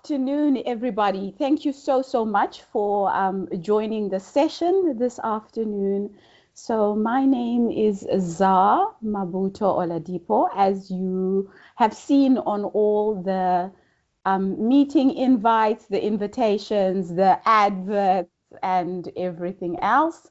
afternoon, everybody. Thank you so much for joining the session this afternoon. So my name is Zaar Mabuto-Oladipo, as you have seen on all the meeting invites, the invitations, the adverts, and everything else.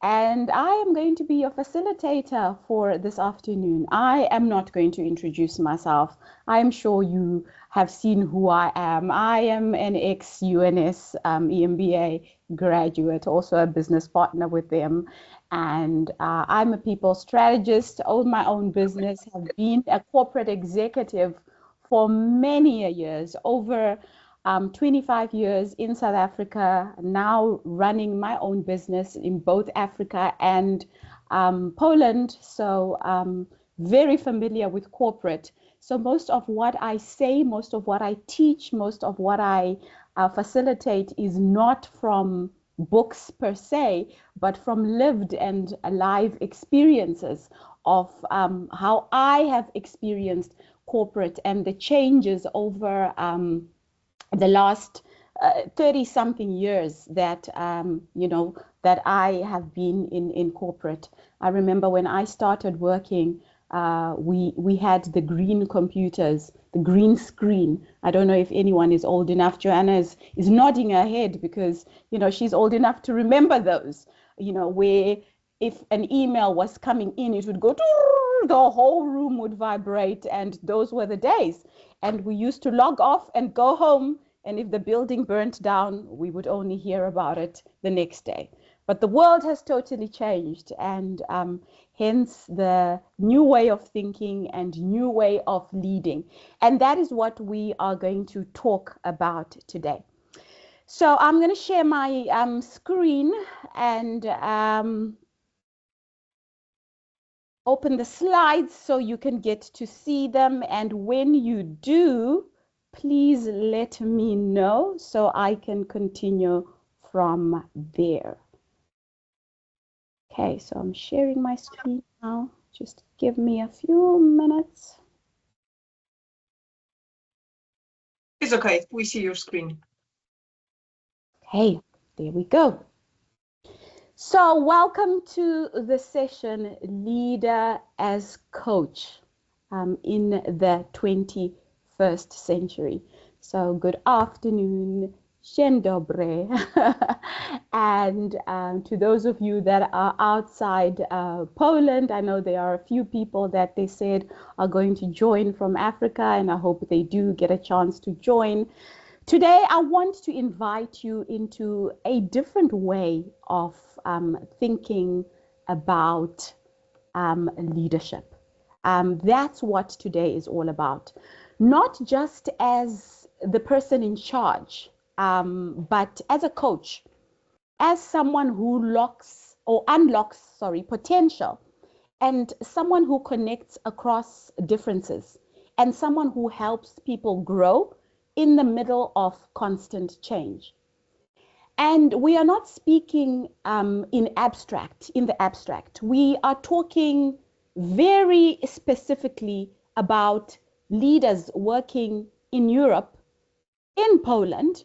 And I am going to be your facilitator for this afternoon. I am not going to introduce myself. I am sure you have seen who I am. I am an ex-UNS EMBA graduate, also a business partner with them. And I'm a people strategist, own my own business, have been a corporate executive for many years, over 25 years in South Africa, now running my own business in both Africa and Poland. So very familiar with corporate. So most of what I say, most of what I teach, most of what I facilitate is not from books per se, but from lived and alive experiences of how I have experienced corporate and the changes over the last 30-something years that, that I have been in corporate. I remember when I started working, we had the green computers, the green screen. I don't know if anyone is old enough. Joanna is nodding her head because, she's old enough to remember those, where if an email was coming in, it would go, the whole room would vibrate, and those were the days. And we used to log off and go home. And if the building burnt down, we would only hear about it the next day. But the world has totally changed. And hence the new way of thinking and new way of leading. And that is what we are going to talk about today. So I'm going to share my screen and open the slides so you can get to see them. And when you do, please let me know so I can continue from there. Okay, so I'm sharing my screen now. Just give me a few minutes. It's okay, we see your screen. Okay, there we go. So welcome to the session, Leader as Coach in the 21st century. So good afternoon, dzień dobry. And to those of you that are outside Poland, I know there are a few people that they said are going to join from Africa, and I hope they do get a chance to join. Today, I want to invite you into a different way of thinking about leadership. That's what today is all about. Not just as the person in charge, but as a coach, as someone who unlocks potential, and someone who connects across differences, and someone who helps people grow in the middle of constant change. And we are not speaking in the abstract. We are talking very specifically about leaders working in Europe, in Poland,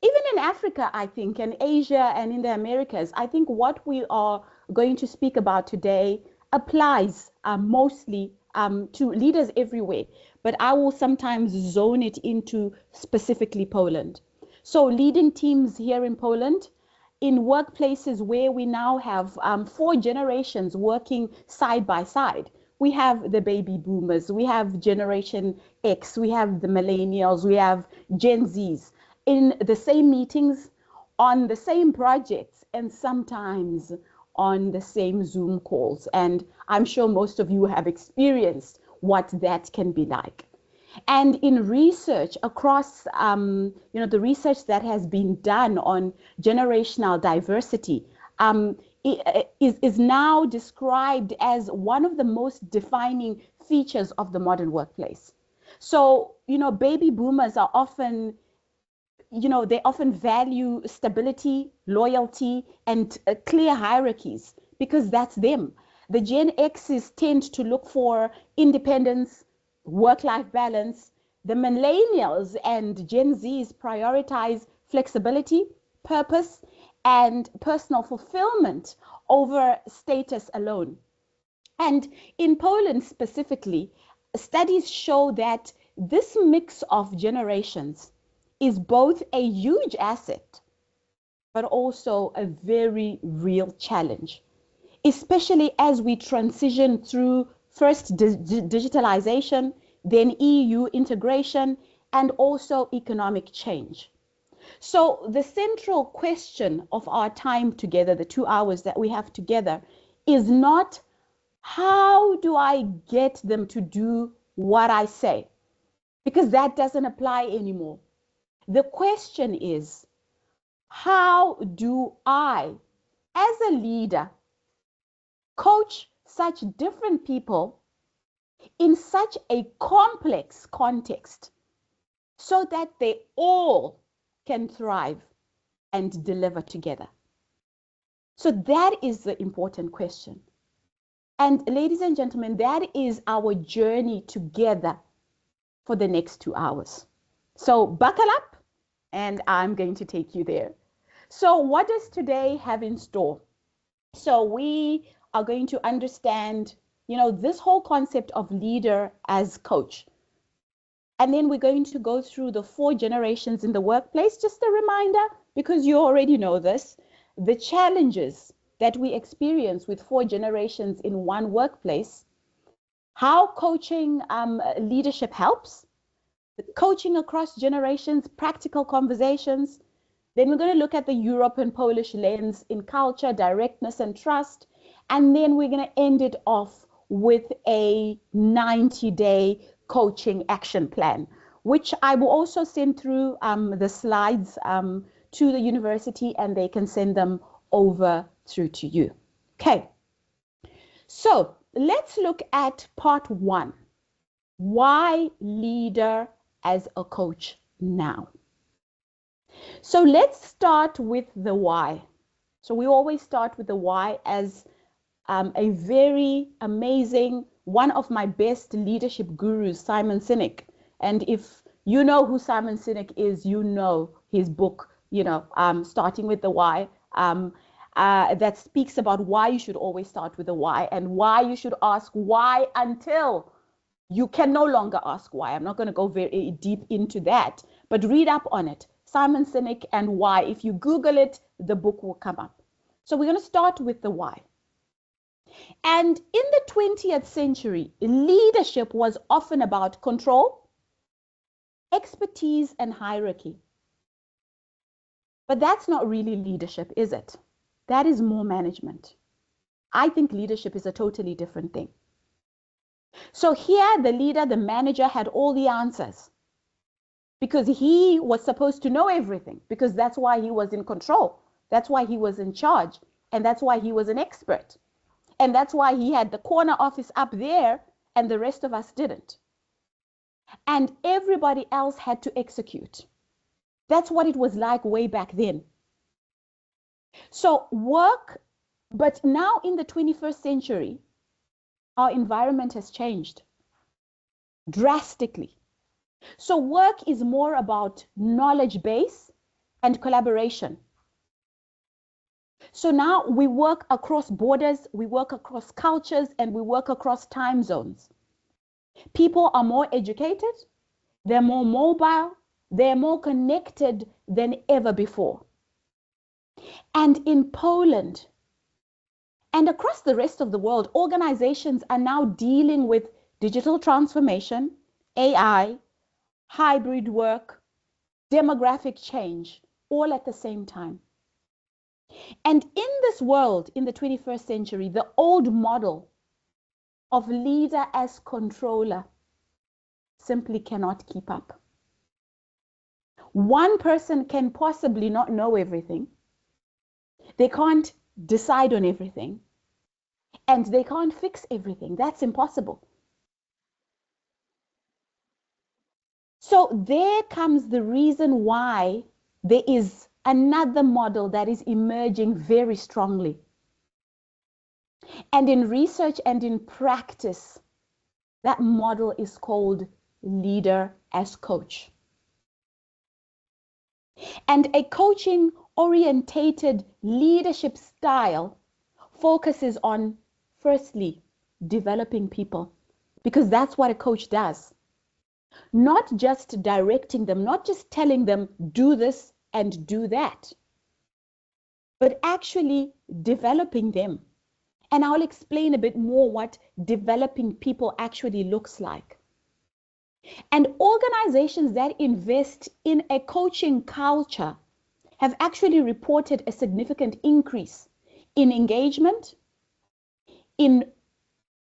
even in Africa, I think, and Asia and in the Americas. I think what we are going to speak about today applies mostly to leaders everywhere, but I will sometimes zone it into specifically Poland. So leading teams here in Poland, in workplaces where we now have 4 generations working side by side. We have the baby boomers, we have Generation X, we have the millennials, we have Gen Zs in the same meetings, on the same projects, and sometimes on the same Zoom calls. And I'm sure most of you have experienced what that can be like. And in research across, the research that has been done on generational diversity is now described as one of the most defining features of the modern workplace. So, baby boomers are often, they often value stability, loyalty, and clear hierarchies because that's them. The Gen X's tend to look for independence, work-life balance, The millennials and Gen Zs prioritize flexibility, purpose, and personal fulfillment over status alone. And in Poland specifically, studies show that this mix of generations is both a huge asset, but also a very real challenge, especially as we transition through first digitalization, then EU integration, and also economic change. So the central question of our time together, the 2 hours that we have together, is not how do I get them to do what I say? Because that doesn't apply anymore. The question is, how do I, as a leader, coach such different people in such a complex context so that they all can thrive and deliver together? So that is the important question. And ladies and gentlemen, that is our journey together for the next 2 hours. So buckle up and I'm going to take you there. So what does today have in store? So we are going to understand, this whole concept of leader as coach. And then we're going to go through the 4 generations in the workplace. Just a reminder, because you already know this, the challenges that we experience with 4 generations in one workplace, how coaching leadership helps, coaching across generations, practical conversations. Then we're going to look at the Europe and Polish lens in culture, directness, and trust. And then we're going to end it off with a 90-day coaching action plan, which I will also send through the slides to the university, and they can send them over through to you. Okay, so let's look at part 1. Why leader as a coach now? So let's start with the why. So we always start with the why, as a very amazing, one of my best leadership gurus, Simon Sinek. And if you know who Simon Sinek is, you know his book, starting with the why, that speaks about why you should always start with the why, and why you should ask why until you can no longer ask why. I'm not going to go very deep into that, but read up on it. Simon Sinek and why. If you Google it, the book will come up. So we're going to start with the why. And in the 20th century, leadership was often about control, expertise, and hierarchy. But that's not really leadership, is it? That is more management. I think leadership is a totally different thing. So here, the leader, the manager, had all the answers because he was supposed to know everything, because that's why he was in control. That's why he was in charge. And that's why he was an expert. And that's why he had the corner office up there and the rest of us didn't. And everybody else had to execute. That's what it was like way back then. So work, but now in the 21st century, our environment has changed drastically. So work is more about knowledge base and collaboration. So now we work across borders, we work across cultures, and we work across time zones. People are more educated, they're more mobile, they're more connected than ever before. And in Poland and across the rest of the world, organizations are now dealing with digital transformation, AI, hybrid work, demographic change, all at the same time. And in this world, in the 21st century, the old model of leader as controller simply cannot keep up. One person can possibly not know everything. They can't decide on everything. And they can't fix everything. That's impossible. So there comes the reason why there is another model that is emerging very strongly. And in research and in practice, that model is called leader as coach. And a coaching orientated leadership style focuses on, firstly, developing people, because that's what a coach does. Not just directing them, not just telling them, do this and do that, but actually developing them. And I'll explain a bit more what developing people actually looks like. And organizations that invest in a coaching culture have actually reported a significant increase in engagement, in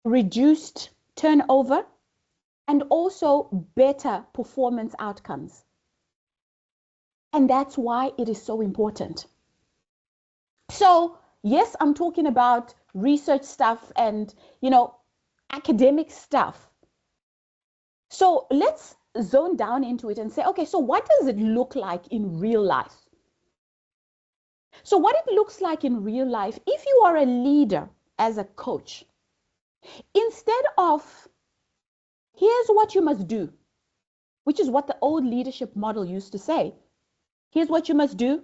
reduced turnover, and also better performance outcomes. And that's why it is so important. So, yes, I'm talking about research stuff and, academic stuff. So let's zone down into it and say, okay, so what does it look like in real life? So what it looks like in real life, if you are a leader as a coach, instead of here's what you must do, which is what the old leadership model used to say, here's what you must do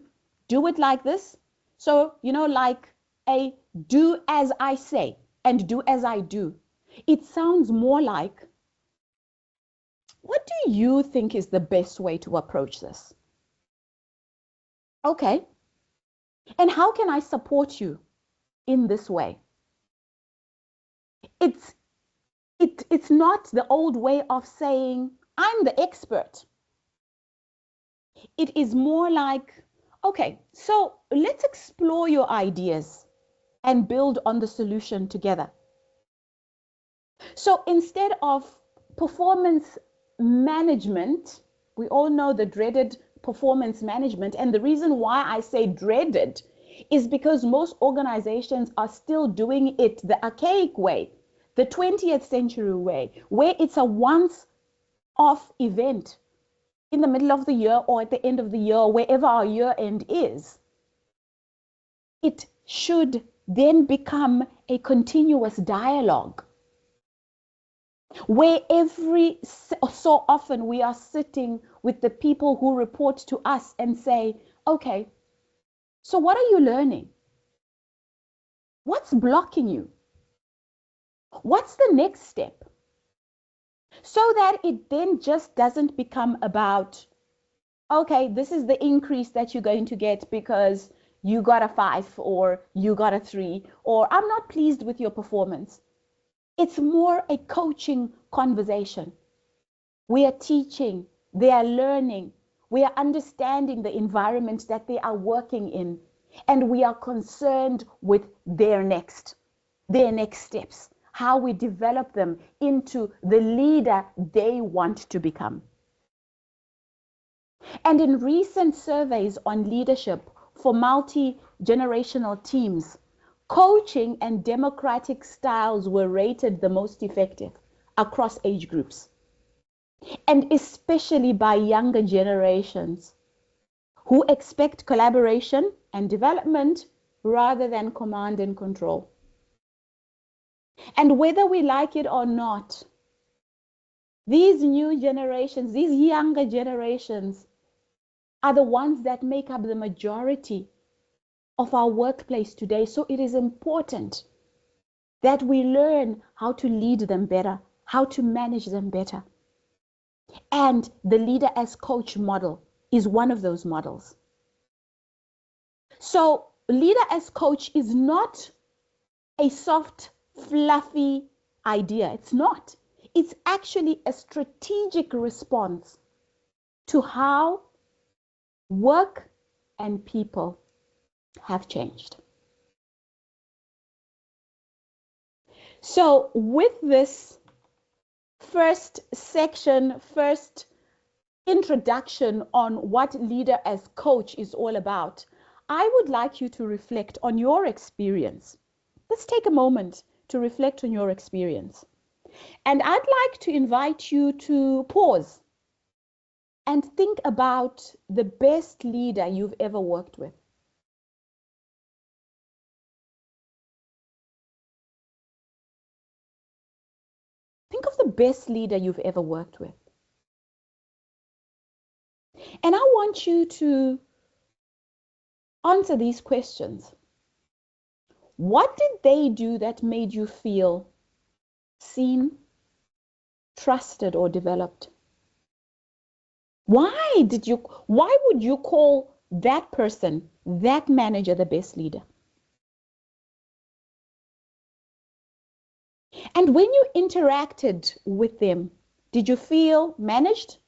it like this. So, like a do as I say and do as I do. It sounds more like, what do you think is the best way to approach this? Okay. And how can I support you in this way? It's not the old way of saying, I'm the expert. It is more like, okay, so let's explore your ideas and build on the solution together. So instead of performance management, we all know the dreaded performance management. And the reason why I say dreaded is because most organizations are still doing it the archaic way, the 20th century way, where it's a once-off event in the middle of the year or at the end of the year, wherever our year end is. It should then become a continuous dialogue, where every so often we are sitting with the people who report to us and say, okay, so what are you learning? What's blocking you? What's the next step? So that it then just doesn't become about, okay, this is the increase that you're going to get because you got a 5 or you got a 3, or I'm not pleased with your performance. It's more a coaching conversation. We are teaching, they are learning, we are understanding the environment that they are working in, and we are concerned with their next steps, how we develop them into the leader they want to become. And in recent surveys on leadership for multi-generational teams, coaching and democratic styles were rated the most effective across age groups, and especially by younger generations who expect collaboration and development rather than command and control. And whether we like it or not, these new generations, these younger generations, are the ones that make up the majority of our workplace today. So it is important that we learn how to lead them better, how to manage them better. And the leader as coach model is one of those models. So leader as coach is not a soft, fluffy idea. It's not. It's actually a strategic response to how work and people have changed. So with this first section, first introduction on what leader as coach is all about, I would like you to reflect on your experience. Let's take a moment to reflect on your experience. And I'd like to invite you to pause and think about the best leader you've ever worked with. Think of the best leader you've ever worked with. And I want you to answer these questions. What did they do that made you feel seen, trusted, or developed? Why would you call that person, that manager, the best leader? And when you interacted with them, did you feel managed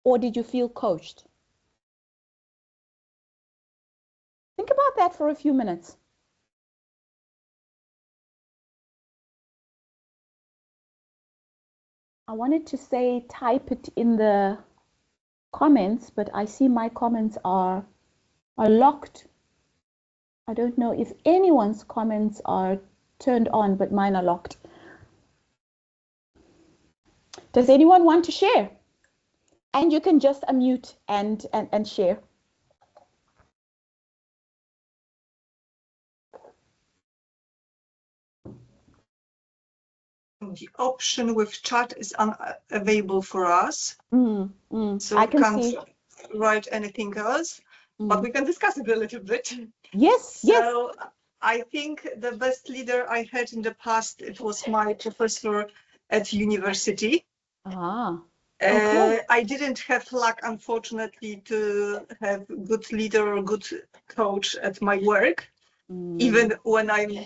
or did you feel coached? Think about that for a few minutes. I wanted to say type it in the comments, but I see my comments are locked. I don't know if anyone's comments are turned on, but mine are locked. Does anyone want to share? And you can just unmute and share. The option with chat is unavailable for us. So I we can see. write anything else, but we can discuss it a little bit. Yes, so, yes. I think the best leader I had in the past, it was my professor at university. Okay. I didn't have luck, unfortunately, to have good leader or good coach at my work, even when I'm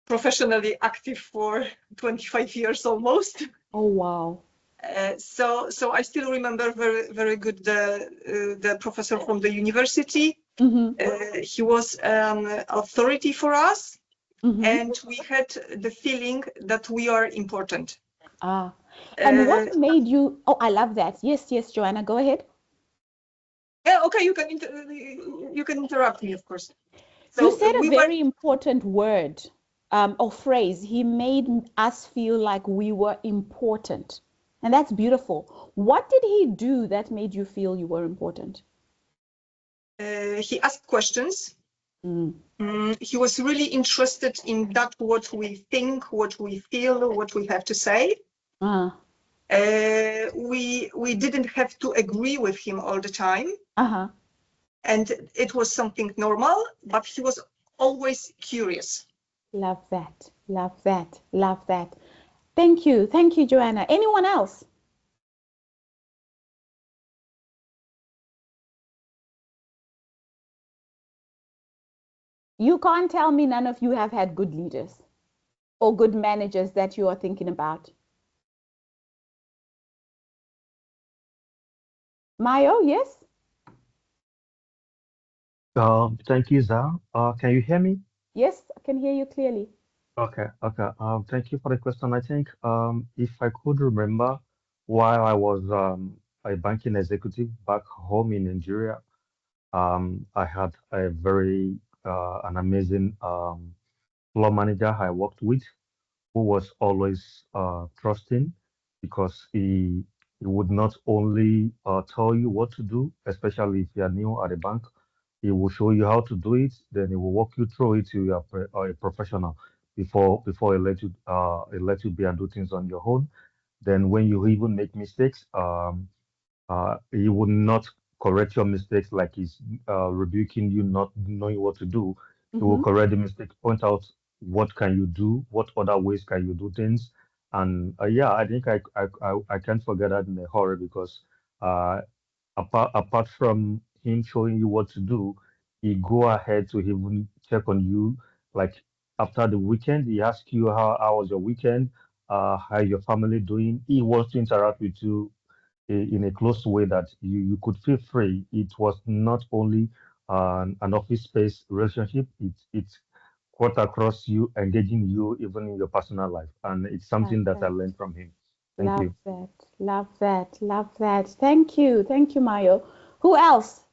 professionally active for 25 years almost. Oh, wow. So I still remember very good the professor from the university. He was an authority for us, and we had the feeling that we are important. And what made you? Oh, I love that. Yes, yes, Joanna, go ahead. Yeah, okay, you can interrupt me, of course. So you said a very important word or phrase. He made us feel like we were important. And that's beautiful. What did he do that made you feel you were important? He asked questions. He was really interested in that, what we think, what we feel, what we have to say. We didn't have to agree with him all the time. And it was something normal, but he was always curious. Love that, love that, love that. Thank you, Joanna. Anyone else? You can't tell me none of you have had good leaders or good managers that you are thinking about. Mayo, yes? Thank you, Zaar. Can you hear me? Yes, I can hear you clearly. Okay. Thank you for the question. I think if I could remember while I was a banking executive back home in Nigeria, I had a very an amazing floor manager I worked with who was always trusting because he would not only tell you what to do, especially if you are new at the bank. He will show you how to do it, then he will walk you through it till you are a professional before he let you be and do things on your own. Then when you even make mistakes, he would not correct your mistakes like he's rebuking you not knowing what to do. He will correct the mistakes, point out what can you do, what other ways can you do things, and yeah, I think I can't forget that in a hurry because uh, apart from him showing you what to do, he go ahead to even check on you. Like after the weekend, he asks you how was your weekend, how your family doing. He wants to interact with you in a close way that you could feel free. It was not only an office space relationship. It's quite across you, engaging you even in your personal life, and it's something that I learned from him. Thank Love you. that, love that, love that. Thank you, Mayo. Who else?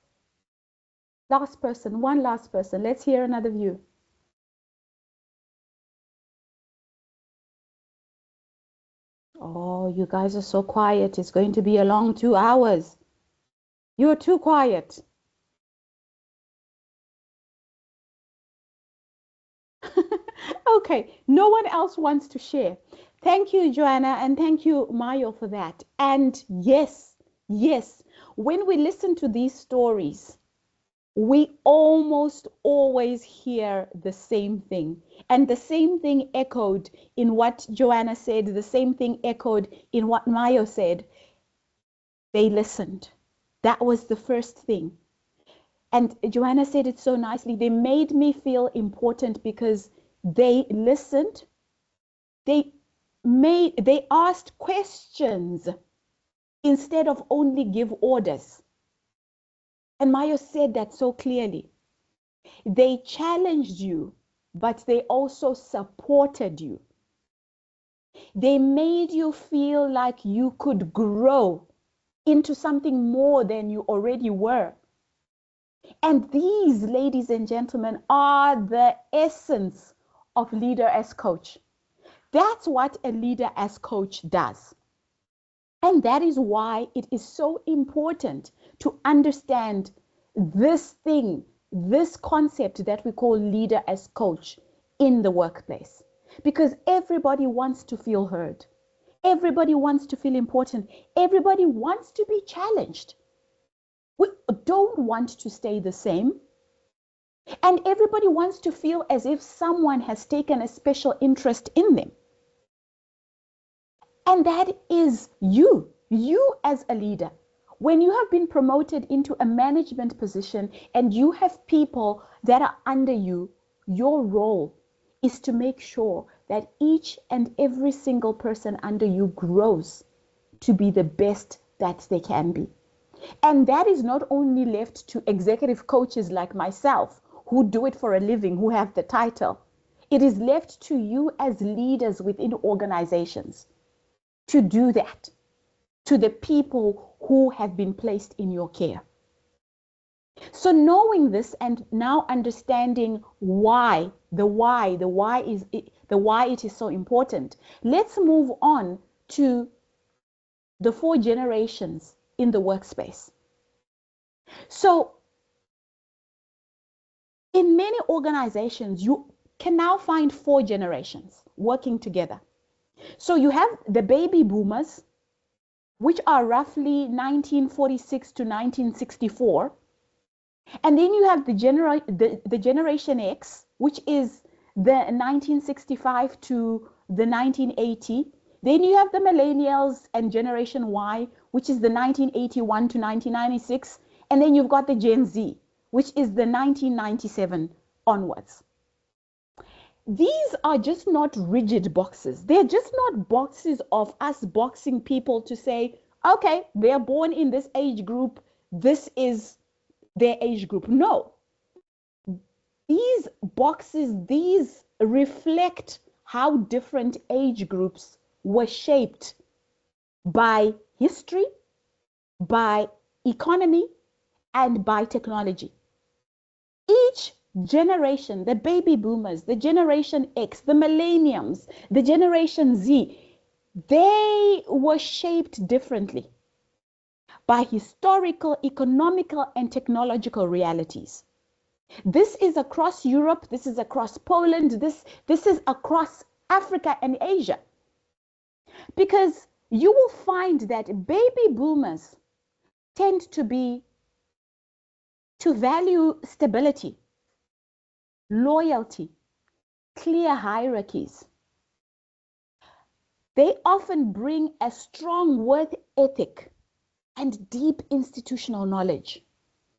Last person, one last person. Let's hear another view. Oh, you guys are so quiet. It's going to be a long 2 hours. You're too quiet. Okay, no one else wants to share. Thank you, Joanna, and thank you, Mayo, for that. And yes, when we listen to these stories, we almost always hear the same thing. And the same thing echoed in what Joanna said, the same thing echoed in what Mayo said. They listened. That was the first thing. And Joanna said it so nicely. They made me feel important because they listened. They asked questions instead of only give orders. And Mayo said that so clearly. They challenged you, but they also supported you. They made you feel like you could grow into something more than you already were. And these, ladies and gentlemen, are the essence of leader as coach. That's what a leader as coach does. And that is why it is so important to understand this thing, this concept that we call leader as coach in the workplace. Because everybody wants to feel heard. Everybody wants to feel important. Everybody wants to be challenged. We don't want to stay the same. And everybody wants to feel as if someone has taken a special interest in them. And that is you as a leader. When you have been promoted into a management position and you have people that are under you, your role is to make sure that each and every single person under you grows to be the best that they can be. And that is not only left to executive coaches like myself, who do it for a living, who have the title. It is left to you as leaders within organizations to do that, to the people who have been placed in your care. So knowing this and now understanding why it is so important, let's move on to the 4 generations in the workspace. So in many organizations, you can now find 4 generations working together. So you have the baby boomers, which are roughly 1946 to 1964. And then you have the Generation X, which is the 1965 to the 1980. Then you have the Millennials and Generation Y, which is the 1981 to 1996. And then you've got the Gen Z, which is the 1997 onwards. These are just not rigid boxes. They're just not boxes of us boxing people to say, okay, they're born in this age group. This is their age group. No. These boxes, these reflect how different age groups were shaped by history, by economy, and by technology. Each generation, the baby boomers, the Generation X, the millenniums, the Generation Z, they were shaped differently by historical, economical, and technological realities. This is across Europe, this is across Poland, this is across Africa and Asia. Because you will find that baby boomers tend to value stability, loyalty, clear hierarchies. They often bring a strong work ethic and deep institutional knowledge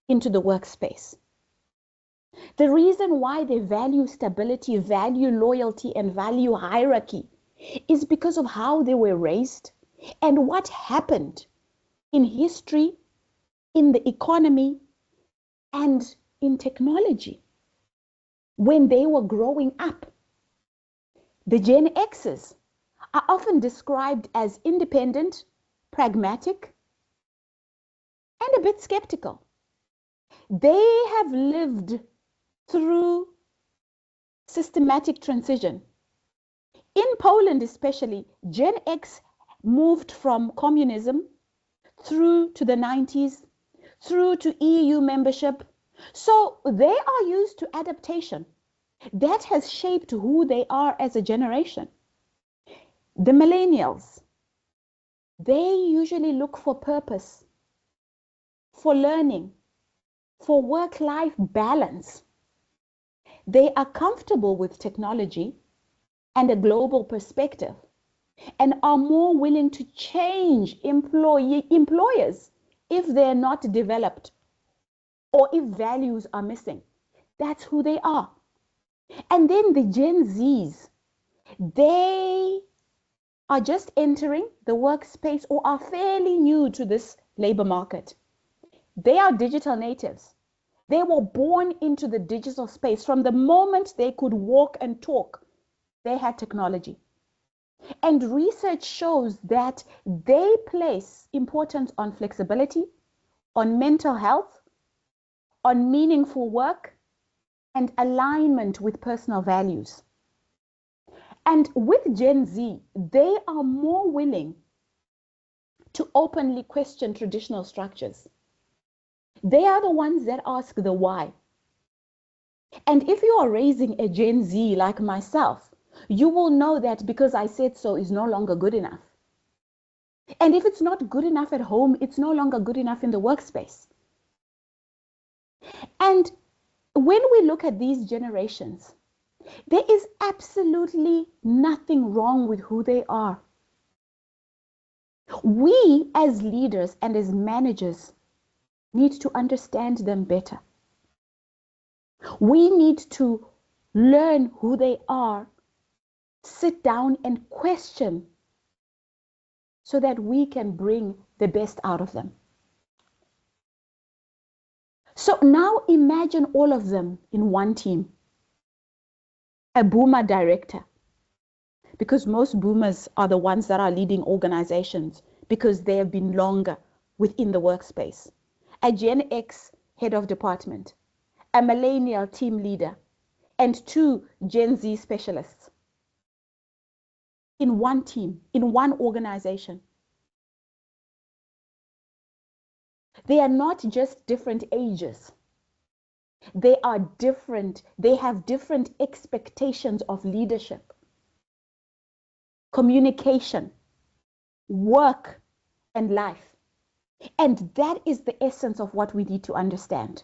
into the workspace. The reason why they value stability, value loyalty, and value hierarchy is because of how they were raised and what happened in history, in the economy, and in technology when they were growing up. The Gen Xers are often described as independent, pragmatic, and a bit skeptical. They have lived through systematic transition. In Poland especially, Gen X moved from communism through to the 90s, through to EU membership. So they are used to adaptation. That has shaped who they are as a generation. The millennials, they usually look for purpose. for learning, for work-life balance. They are comfortable with technology and a global perspective and are more willing to change employers if they're not developed or if values are missing. That's who they are. And then the Gen Zs, they are just entering the workspace or are fairly new to this labor market. They are digital natives. They were born into the digital space. From the moment they could walk and talk, they had technology. And research shows that they place importance on flexibility, on mental health, on meaningful work, and alignment with personal values. And with Gen Z, they are more willing to openly question traditional structures. They are the ones that ask the why. And if you are raising a Gen Z like myself, you will know that because I said so is no longer good enough. And if it's not good enough at home, it's no longer good enough in the workspace. And when we look at these generations, there is absolutely nothing wrong with who they are. We as leaders and as managers need to understand them better. We need to learn who they are, sit down and question so that we can bring the best out of them. So now imagine all of them in one team. A boomer director, because most boomers are the ones that are leading organizations because they have been longer within the workspace. A Gen X head of department, a millennial team leader, and 2 Gen Z specialists in one team, in one organization. They are not just different ages. They are different. They have different expectations of leadership, communication, work, and life. And that is the essence of what we need to understand.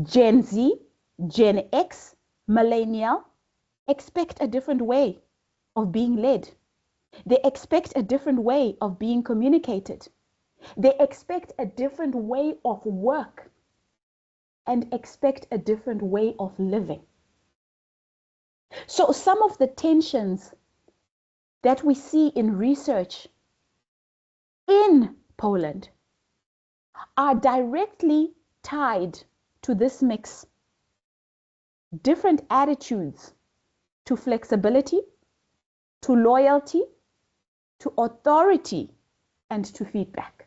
Gen Z, Gen X, millennial expect a different way of being led. They expect a different way of being communicated. They expect a different way of work and expect a different way of living. So some of the tensions that we see in research in Poland are directly tied to this mix. Different attitudes to flexibility, to loyalty, to authority, and to feedback.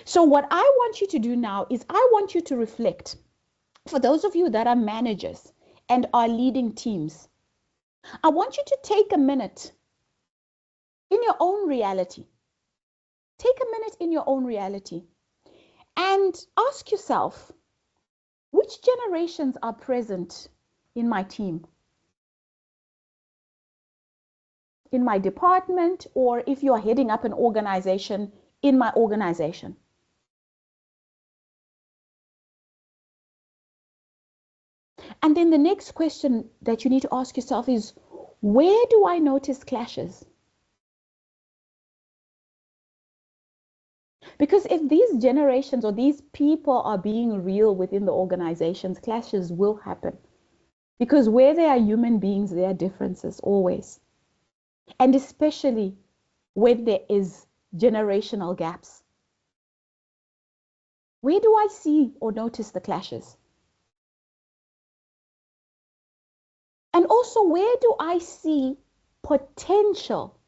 So what I want you to do now is I want you to reflect. For those of you that are managers and are leading teams, I want you to take a minute in your own reality. Take a minute in your own reality and ask yourself, which generations are present in my team? In my department, or if you are heading up an organization, in my organization. And then the next question that you need to ask yourself is, where do I notice clashes? Because if these generations or these people are being real within the organizations, clashes will happen. Because where there are human beings, there are differences always. And especially when there is generational gaps. Where do I see or notice the clashes? And also, where do I see potential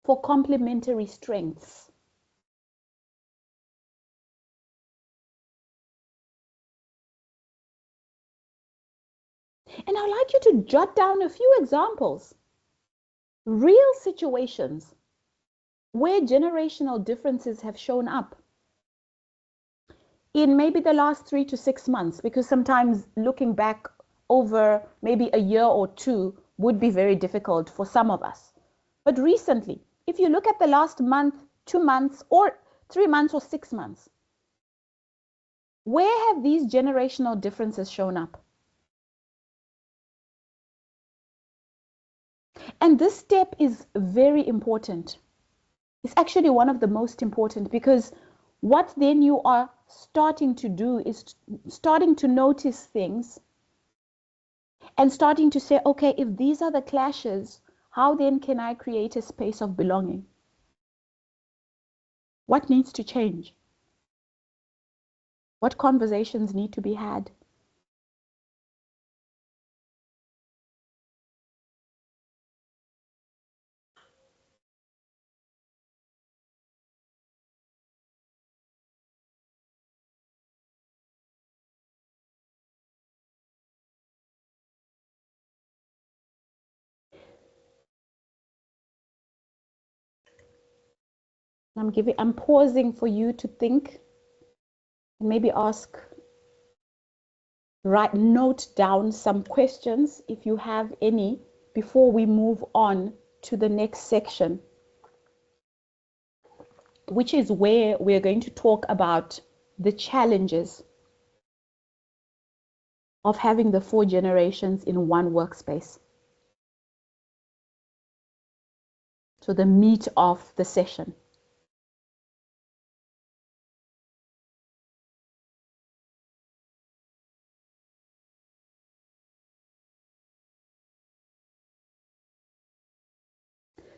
for complementary strengths? And I'd like you to jot down a few examples, real situations where generational differences have shown up in maybe the last 3 to 6 months, because sometimes looking back over maybe a year or two would be very difficult for some of us. But recently, if you look at the last month, 2 months, or 3 months, or 6 months, where have these generational differences shown up? And this step is very important. It's actually one of the most important, because what then you are starting to do is starting to notice things and starting to say, okay, if these are the clashes, how then can I create a space of belonging? What needs to change? What conversations need to be had? I'm pausing for you to think and maybe note down some questions if you have any before we move on to the next section, which is where we're going to talk about the challenges of having the 4 generations in one workspace. So the meat of the session.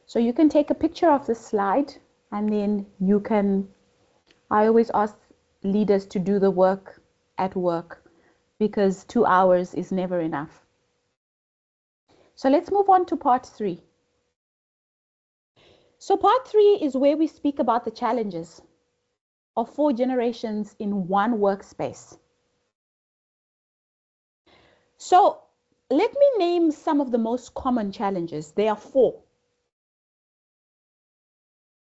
So you can take a picture of the slide, and then I always ask leaders to do the work at work, because 2 hours is never enough. So let's move on to part 3. So part 3 is where we speak about the challenges of 4 generations in one workspace. So let me name some of the most common challenges. There are 4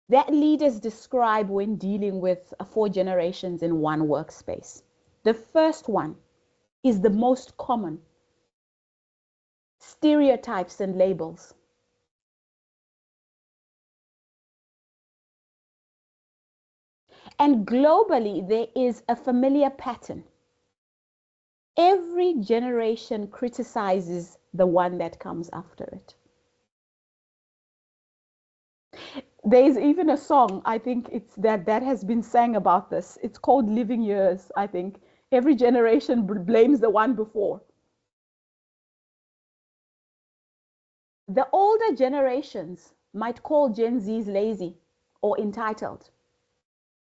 that leaders describe when dealing with 4 generations in one workspace. The first one is the most common: stereotypes and labels. And globally, there is a familiar pattern. Every generation criticizes the one that comes after it. There's even a song, I think it's that has been sang about this. It's called Living Years, I think. Every generation blames the one before. The older generations might call Gen Zs lazy or entitled.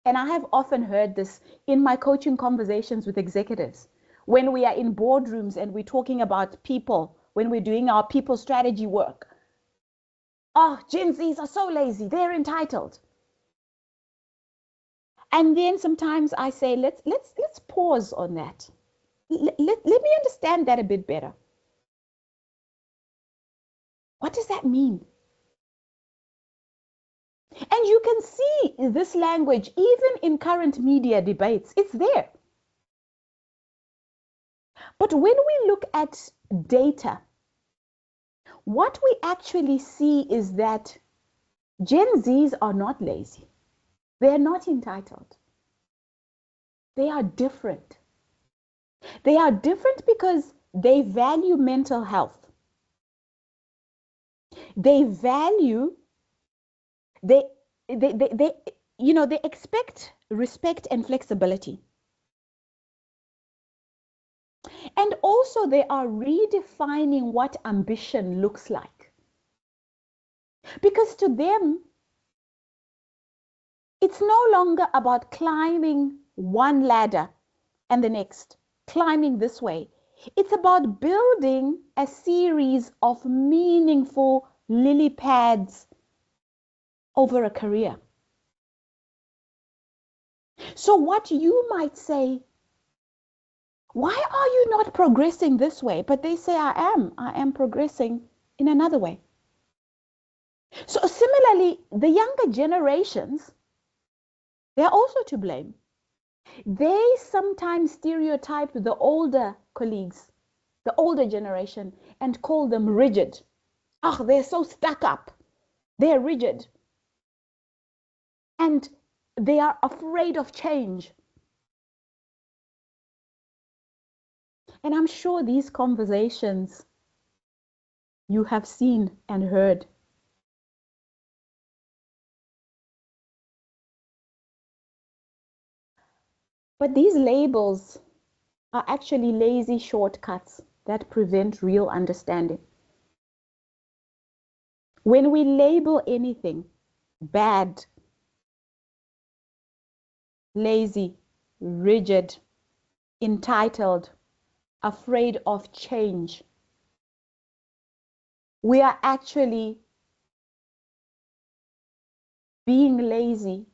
And I have often heard this in my coaching conversations with executives. When we are in boardrooms and we're talking about people, when we're doing our people strategy work. Oh, Gen Zs are so lazy, they're entitled. And then sometimes I say, let's pause on that. Let me understand that a bit better. What does that mean? And you can see this language even in current media debates. It's there. But when we look at data, what we actually see is that Gen Zs are not lazy. They're not entitled. They are different. They are different because they value mental health. They value, they expect respect and flexibility. And also they are redefining what ambition looks like. Because to them, it's no longer about climbing one ladder and the next, climbing this way. It's about building a series of meaningful lily pads over a career. So what you might say, why are you not progressing this way? But they say, I am progressing in another way. So similarly, the younger generations, they're also to blame. They sometimes stereotype the older colleagues, the older generation, and call them rigid. Oh, they're so stuck up. They're rigid. and they are afraid of change. And I'm sure these conversations you have seen and heard. But these labels are actually lazy shortcuts that prevent real understanding. When we label anything bad, lazy, rigid, entitled, afraid of change, we are actually being lazy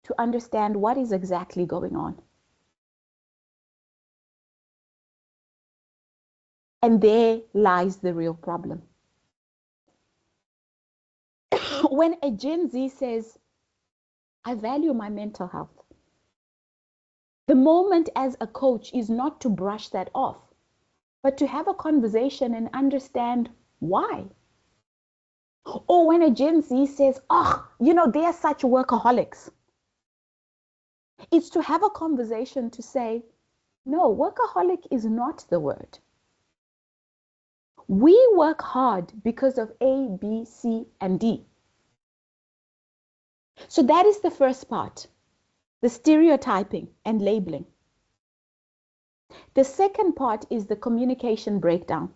to understand what is exactly going on. And there lies the real problem. When a Gen Z says, I value my mental health, the moment as a coach is not to brush that off, but to have a conversation and understand why. Or when a Gen Z says, oh, they are such workaholics. It's to have a conversation to say, no, workaholic is not the word. We work hard because of A, B, C, and D. So that is the first part, the stereotyping and labeling. The second part is the communication breakdown.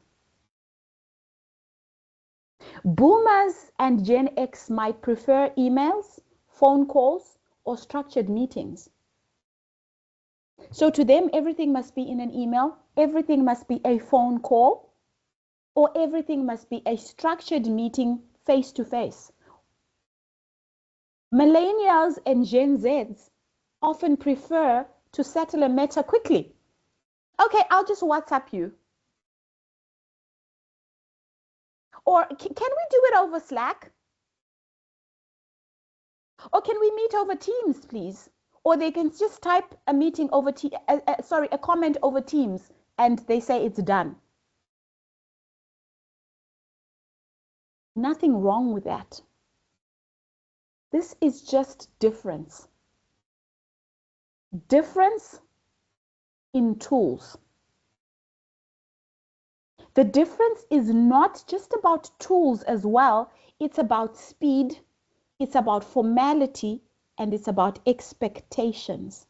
Boomers and Gen X might prefer emails, phone calls, or structured meetings. So to them, everything must be in an email, everything must be a phone call, or everything must be a structured meeting face to face. Millennials and Gen Zs often prefer to settle a matter quickly. Okay, I'll just WhatsApp you. Or can we do it over Slack? Or can we meet over Teams, please? Or they can just type a meeting over a comment over Teams, and they say it's done. Nothing wrong with that. This is just difference. Difference in tools. The difference is not just about tools as well. It's about speed, it's about formality, and it's about expectations.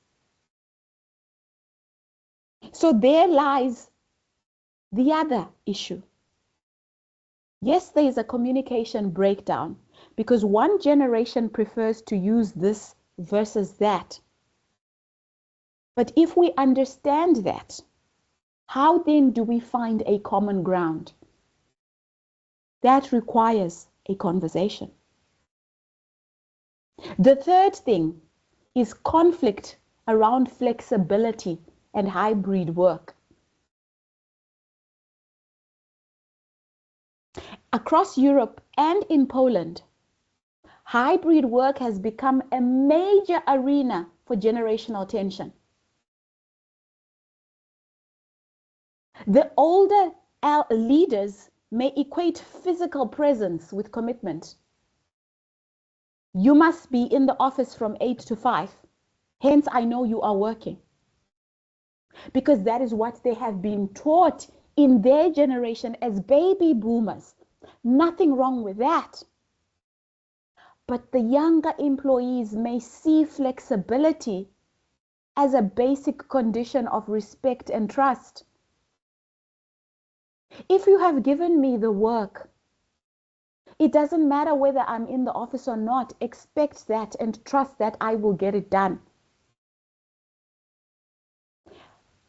So there lies the other issue. Yes, there is a communication breakdown because one generation prefers to use this versus that. But if we understand that, how then do we find a common ground? That requires a conversation. The third thing is conflict around flexibility and hybrid work. Across Europe and in Poland, hybrid work has become a major arena for generational tension. The older leaders may equate physical presence with commitment. You must be in the office from 8 to 5. Hence, I know you are working. Because that is what they have been taught in their generation as baby boomers. Nothing wrong with that. But the younger employees may see flexibility as a basic condition of respect and trust. If you have given me the work, it doesn't matter whether I'm in the office or not, expect that and trust that I will get it done.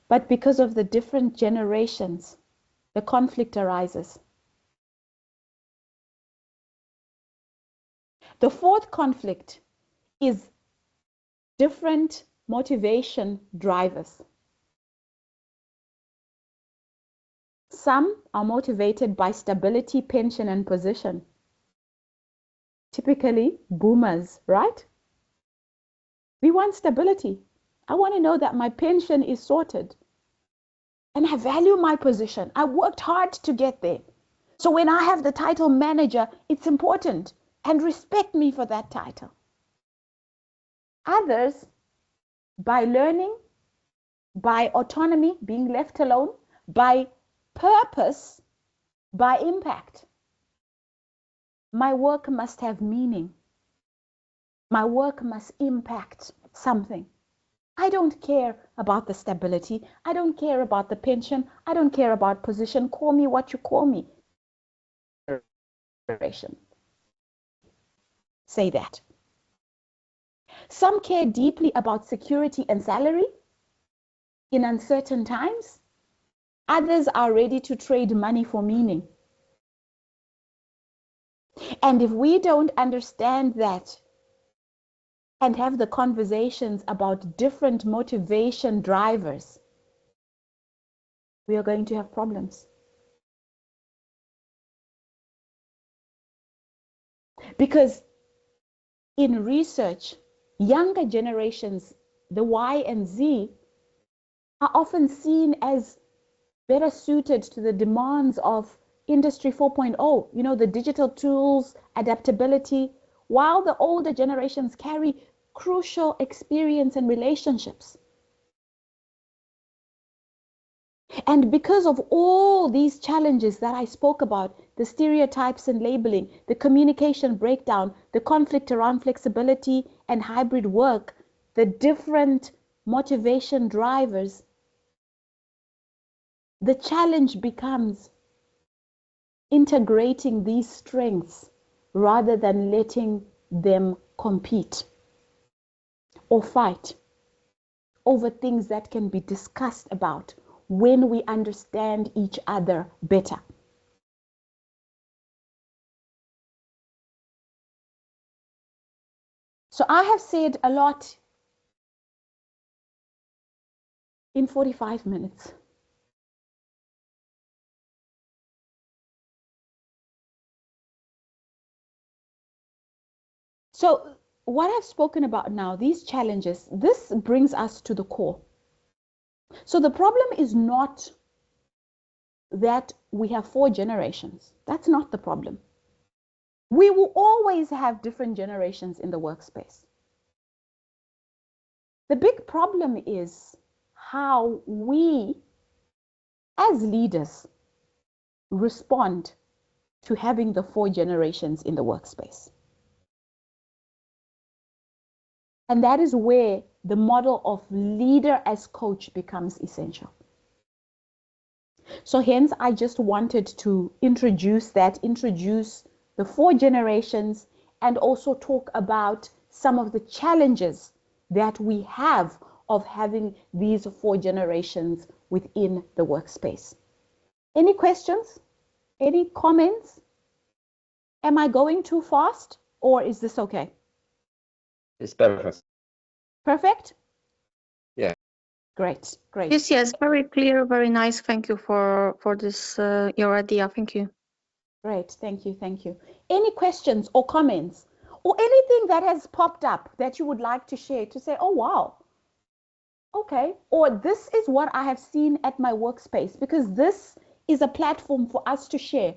But because of the different generations, the conflict arises. The fourth conflict is different motivation drivers. Some are motivated by stability, pension, and position. Typically, boomers, right? We want stability. I want to know that my pension is sorted. And I value my position. I worked hard to get there. So when I have the title manager, it's important. And respect me for that title. Others by learning, by autonomy, being left alone, by purpose, by impact. My work must have meaning. My work must impact something. I don't care about the stability. I don't care about the pension. I don't care about position. Call me what you call me. Say that. Some care deeply about security and salary in uncertain times. Others are ready to trade money for meaning. And if we don't understand that and have the conversations about different motivation drivers, we are going to have problems. Because in research, younger generations, the Y and Z, are often seen as better suited to the demands of Industry 4.0, you know, the digital tools, adaptability, while the older generations carry crucial experience and relationships. And because of all these challenges that I spoke about, the stereotypes and labeling, the communication breakdown, the conflict around flexibility and hybrid work, the different motivation drivers, the challenge becomes integrating these strengths rather than letting them compete or fight over things that can be discussed about when we understand each other better. So I have said a lot in 45 minutes. So what I've spoken about now, these challenges, this brings us to the core. So the problem is not that we have 4 generations. That's not the problem. We will always have different generations in the workspace. The big problem is how we, as leaders, respond to having the 4 generations in the workspace. And that is where the model of leader as coach becomes essential. So hence, I just wanted to introduce the 4 generations and also talk about some of the challenges that we have of having these 4 generations within the workspace. Any questions? Any comments? Am I going too fast or is this okay? It's perfect. Perfect? Yeah. Great, great. Yes, very clear, very nice. Thank you for this, your idea. Thank you. Great, thank you, thank you. Any questions or comments or anything that has popped up that you would like to share to say, oh, wow, okay, or this is what I have seen at my workspace, because this is a platform for us to share.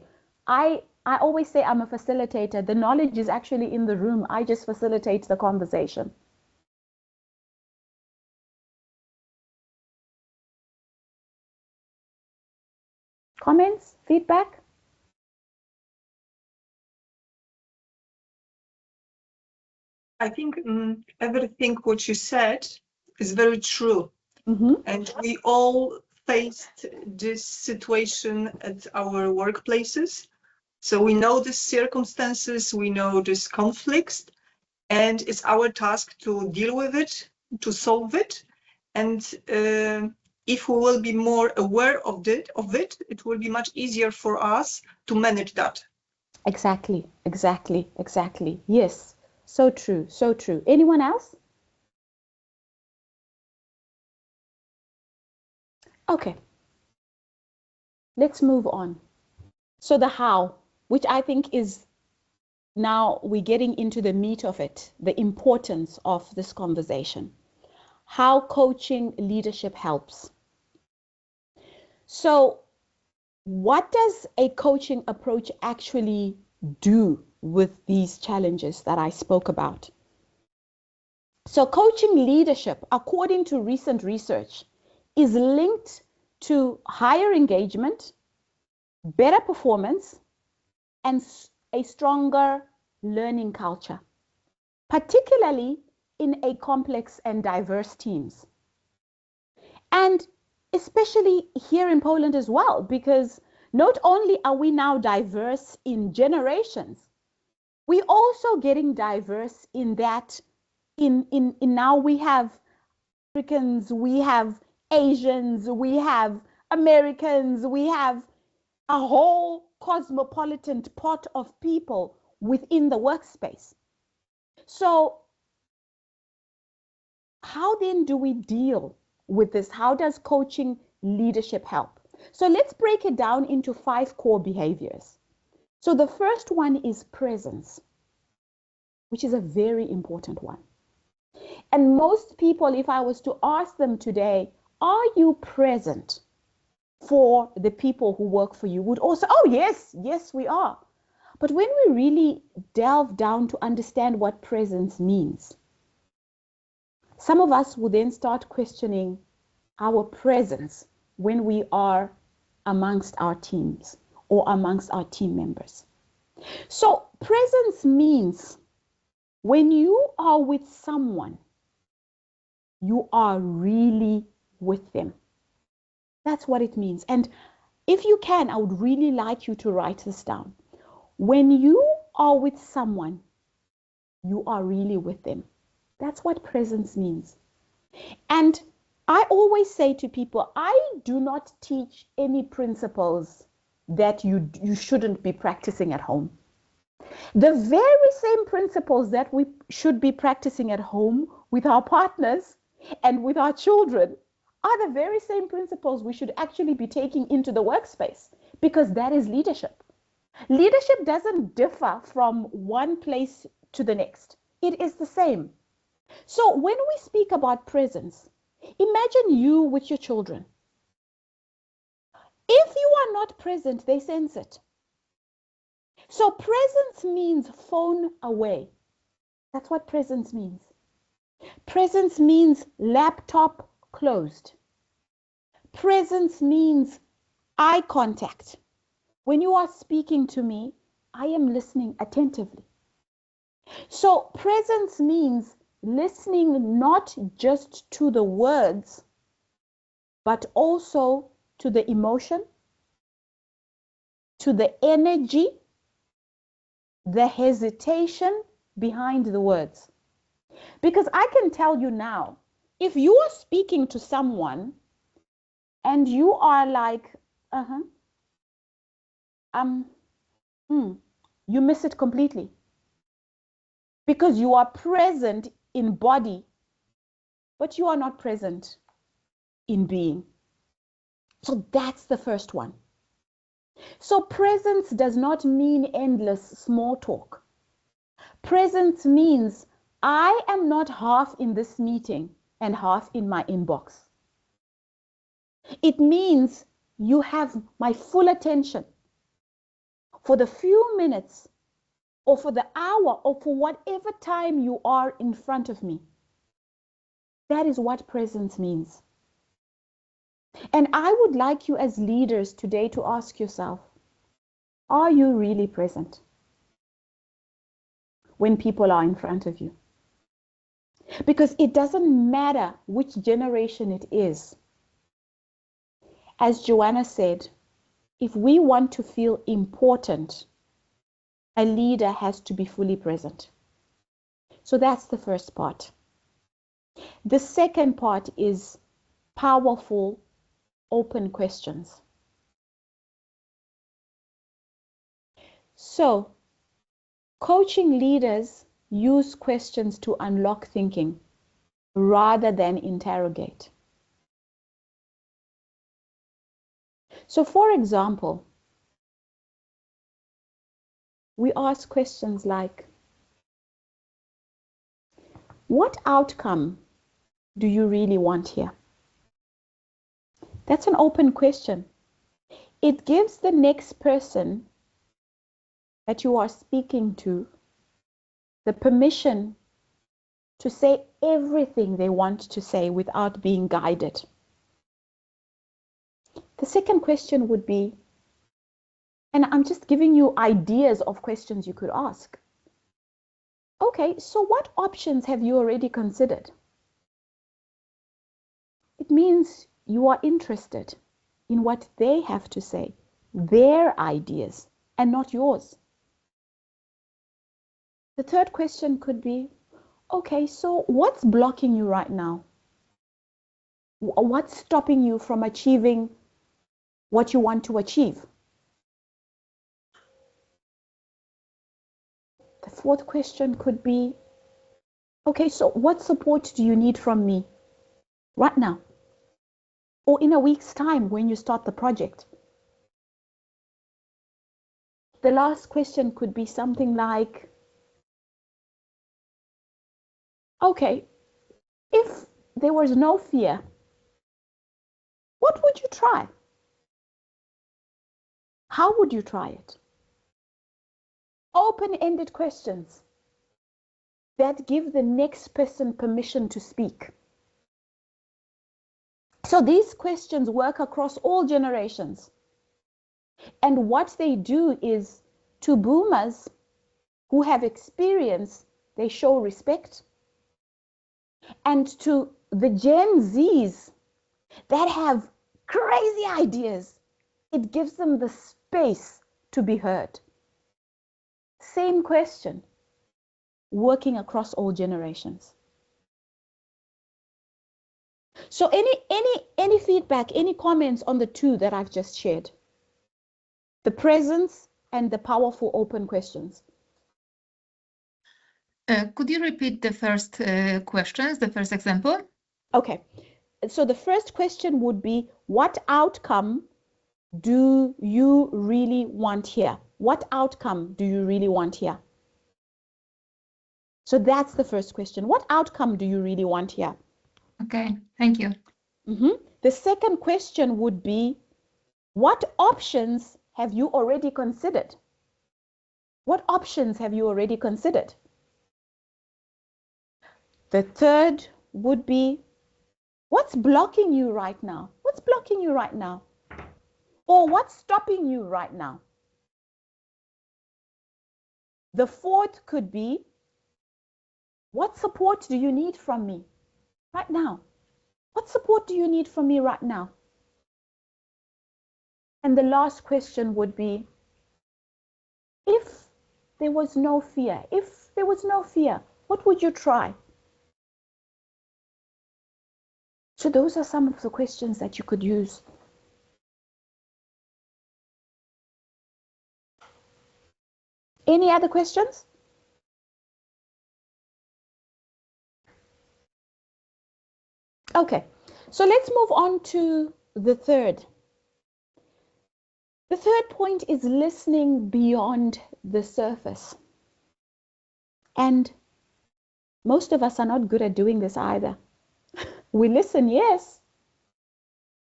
I always say I'm a facilitator. The knowledge is actually in the room. I just facilitate the conversation. Comments, feedback? I think everything what you said is very true. And we all faced this situation at our workplaces. So we know the circumstances, we know this conflicts, and it's our task to deal with it, to solve it. And if we will be more aware of it, it will be much easier for us to manage that. Exactly, exactly, exactly. Yes, so true, so true. Anyone else? Okay, let's move on. So the how, which I think is now we're getting into the meat of it, the importance of this conversation. How coaching leadership helps. So what does a coaching approach actually do with these challenges that I spoke about? So coaching leadership, according to recent research, is linked to higher engagement, better performance, and a stronger learning culture, particularly in a complex and diverse teams. And especially here in Poland as well, because not only are we now diverse in generations, we're also getting diverse in that in now we have Africans, we have Asians, we have Americans, we have a whole cosmopolitan pot of people within the workspace. So how then do we deal with this? How does coaching leadership help? So let's break it down into 5 core behaviors. So the first one is presence, which is a very important one. And most people, if I was to ask them today, are you present for the people who work for you, would also, oh yes, yes we are. But when we really delve down to understand what presence means, some of us will then start questioning our presence when we are amongst our teams or amongst our team members. So presence means when you are with someone, you are really with them. That's what it means. And if you can, I would really like you to write this down. When you are with someone, you are really with them. That's what presence means. And I always say to people, I do not teach any principles that you shouldn't be practicing at home. The very same principles that we should be practicing at home with our partners and with our children are the very same principles we should actually be taking into the workspace, because that is leadership. Leadership doesn't differ from one place to the next. It is the same. So when we speak about presence, imagine you with your children. If you are not present, they sense it. So presence means phone away. That's what presence means. Presence means laptop closed. Presence means eye contact. When you are speaking to me, I am listening attentively. So presence means listening not just to the words, but also to the emotion, to the energy, the hesitation behind the words. Because I can tell you now, if you are speaking to someone and you are like, you miss it completely. Because you are present in body, but you are not present in being. So that's the first one. So presence does not mean endless small talk. Presence means I am not half in this meeting and half in my inbox. It means you have my full attention for the few minutes or for the hour or for whatever time you are in front of me. That is what presence means. And I would like you as leaders today to ask yourself, are you really present when people are in front of you? Because it doesn't matter which generation it is. As Joanna said, if we want to feel important, a leader has to be fully present. So that's the first part. The second part is powerful, open questions. So, coaching leaders use questions to unlock thinking rather than interrogate. So, for example, we ask questions like, what outcome do you really want here? That's an open question. It gives the next person that you are speaking to the permission to say everything they want to say without being guided. The second question would be, and I'm just giving you ideas of questions you could ask. Okay, so what options have you already considered? It means you are interested in what they have to say, their ideas, and not yours. The third question could be, okay, so what's blocking you right now? What's stopping you from achieving what you want to achieve? The fourth question could be, okay, so what support do you need from me right now? Or in a week's time when you start the project? The last question could be something like, okay, if there was no fear, what would you try? How would you try it? Open-ended questions that give the next person permission to speak. So these questions work across all generations. And what they do is, to boomers who have experience, they show respect. And to the Gen Zs that have crazy ideas, it gives them the space to be heard. Same question, working across all generations. So any feedback, any comments on the two that I've just shared? The presence and the powerful open questions. Could you repeat the first questions, the first example? Okay, so the first question would be, what outcome do you really want here? What outcome do you really want here? So that's the first question. What outcome do you really want here? Okay, thank you. The second question would be, what options have you already considered? What options have you already considered? The third would be, what's blocking you right now? What's blocking you right now? Or what's stopping you right now? The fourth could be, what support do you need from me right now? What support do you need from me right now? And the last question would be, if there was no fear, what would you try? So those are some of the questions that you could use. Any other questions? Okay, so let's move on to the third. The third point is listening beyond the surface. And most of us are not good at doing this either. We listen, yes,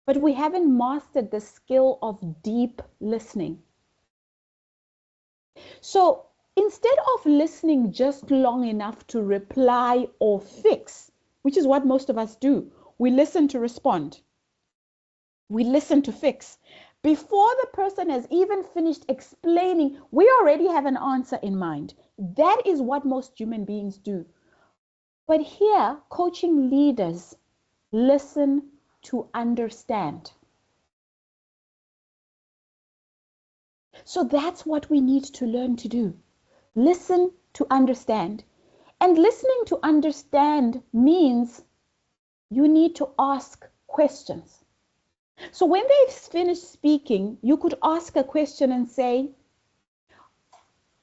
but we haven't mastered the skill of deep listening. So instead of listening just long enough to reply or fix, which is what most of us do, we listen to respond. We listen to fix. Before the person has even finished explaining, we already have an answer in mind. That is what most human beings do. But here, coaching leaders listen to understand. So that's what we need to learn to do. Listen to understand. And listening to understand means you need to ask questions. So when they've finished speaking, you could ask a question and say,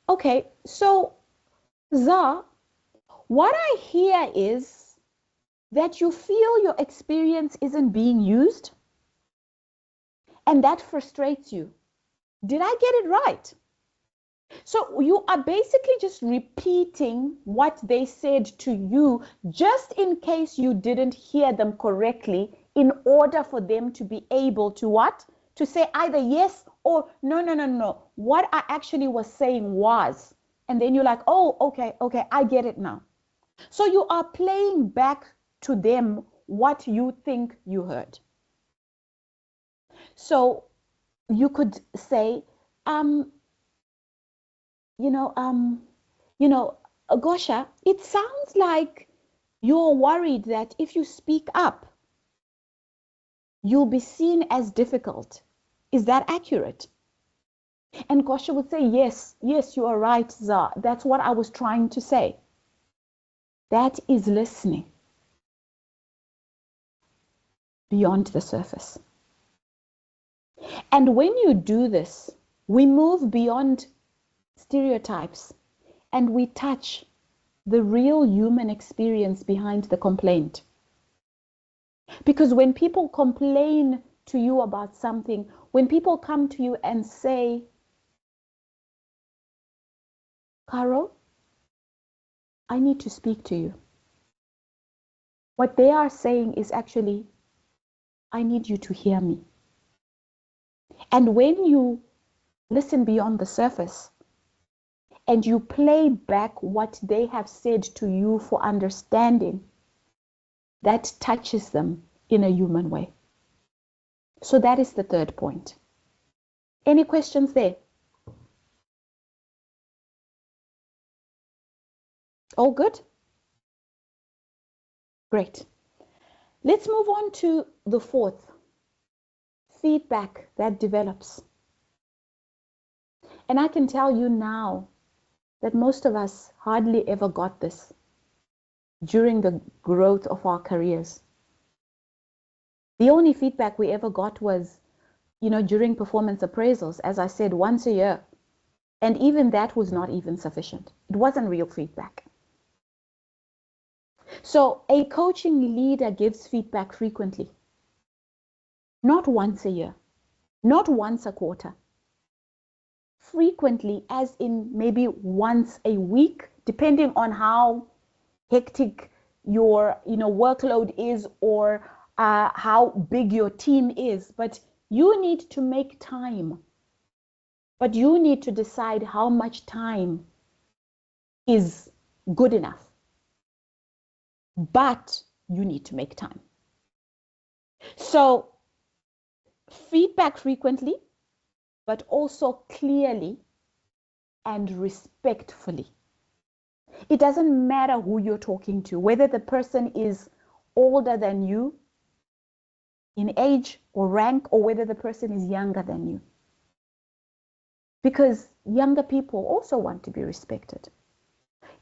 okay, so Zaar, what I hear is that you feel your experience isn't being used, and that frustrates you. Did I get it right? So you are basically just repeating what they said to you, just in case you didn't hear them correctly, in order for them to be able to what? To say either yes or no. What I actually was saying was, and then you're like, oh, okay, I get it now. So you are playing back to them what you think you heard. So you could say, Gosha, it sounds like you're worried that if you speak up, you'll be seen as difficult. Is that accurate? And Gosha would say, yes, you are right, Zaar. That's what I was trying to say. That is listening beyond the surface. And when you do this, we move beyond stereotypes and we touch the real human experience behind the complaint. Because when people complain to you about something, when people come to you and say, Carol, I need to speak to you. What they are saying is actually, I need you to hear me. And when you listen beyond the surface and you play back what they have said to you for understanding, that touches them in a human way. So that is the third point. Any questions there? All good? Great. Let's move on to the fourth, feedback that develops. And I can tell you now that most of us hardly ever got this during the growth of our careers. The only feedback we ever got was, during performance appraisals, as I said, once a year. And even that was not even sufficient. It wasn't real feedback. So a coaching leader gives feedback frequently. Not once a year, not once a quarter. Frequently, as in maybe once a week, depending on how hectic your workload is or how big your team is. But you need to make time. But you need to decide how much time is good enough. But you need to make time. So feedback frequently, but also clearly and respectfully. It doesn't matter who you're talking to, whether the person is older than you in age or rank, or whether the person is younger than you. Because younger people also want to be respected.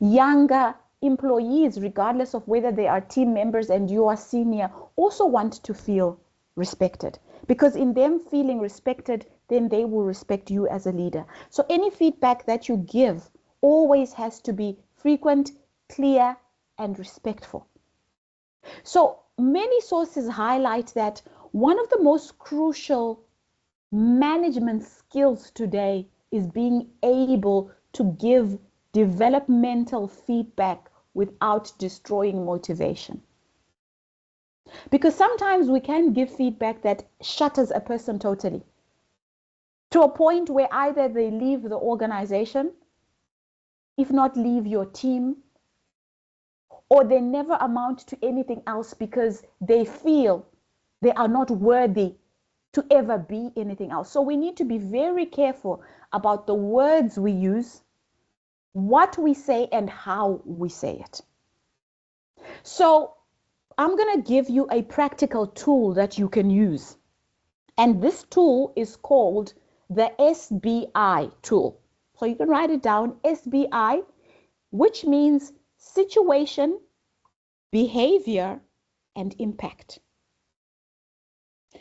Younger employees, regardless of whether they are team members and you are senior, also want to feel respected. Because in them feeling respected, then they will respect you as a leader. So any feedback that you give always has to be frequent, clear, and respectful. So many sources highlight that one of the most crucial management skills today is being able to give developmental feedback without destroying motivation. Because sometimes we can give feedback that shatters a person totally, to a point where either they leave the organization, if not leave your team, or they never amount to anything else because they feel they are not worthy to ever be anything else. So we need to be very careful about the words we use, what we say, and how we say it. So I'm going to give you a practical tool that you can use. And this tool is called the SBI tool. So you can write it down, SBI, which means situation, behavior, and impact.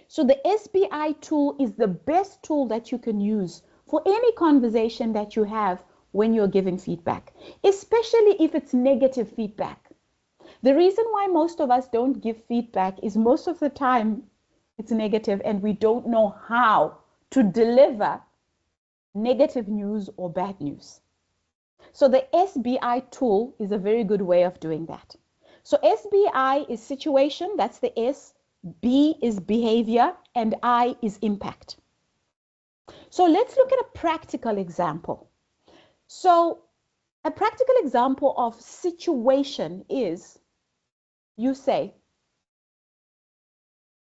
So the SBI tool is the best tool that you can use for any conversation that you have when you're giving feedback, especially if it's negative feedback. The reason why most of us don't give feedback is most of the time it's negative and we don't know how to deliver negative news or bad news. So the SBI tool is a very good way of doing that. So SBI is situation, that's the S, B is behavior, and I is impact. So let's look at a practical example. So A practical example of situation is, you say,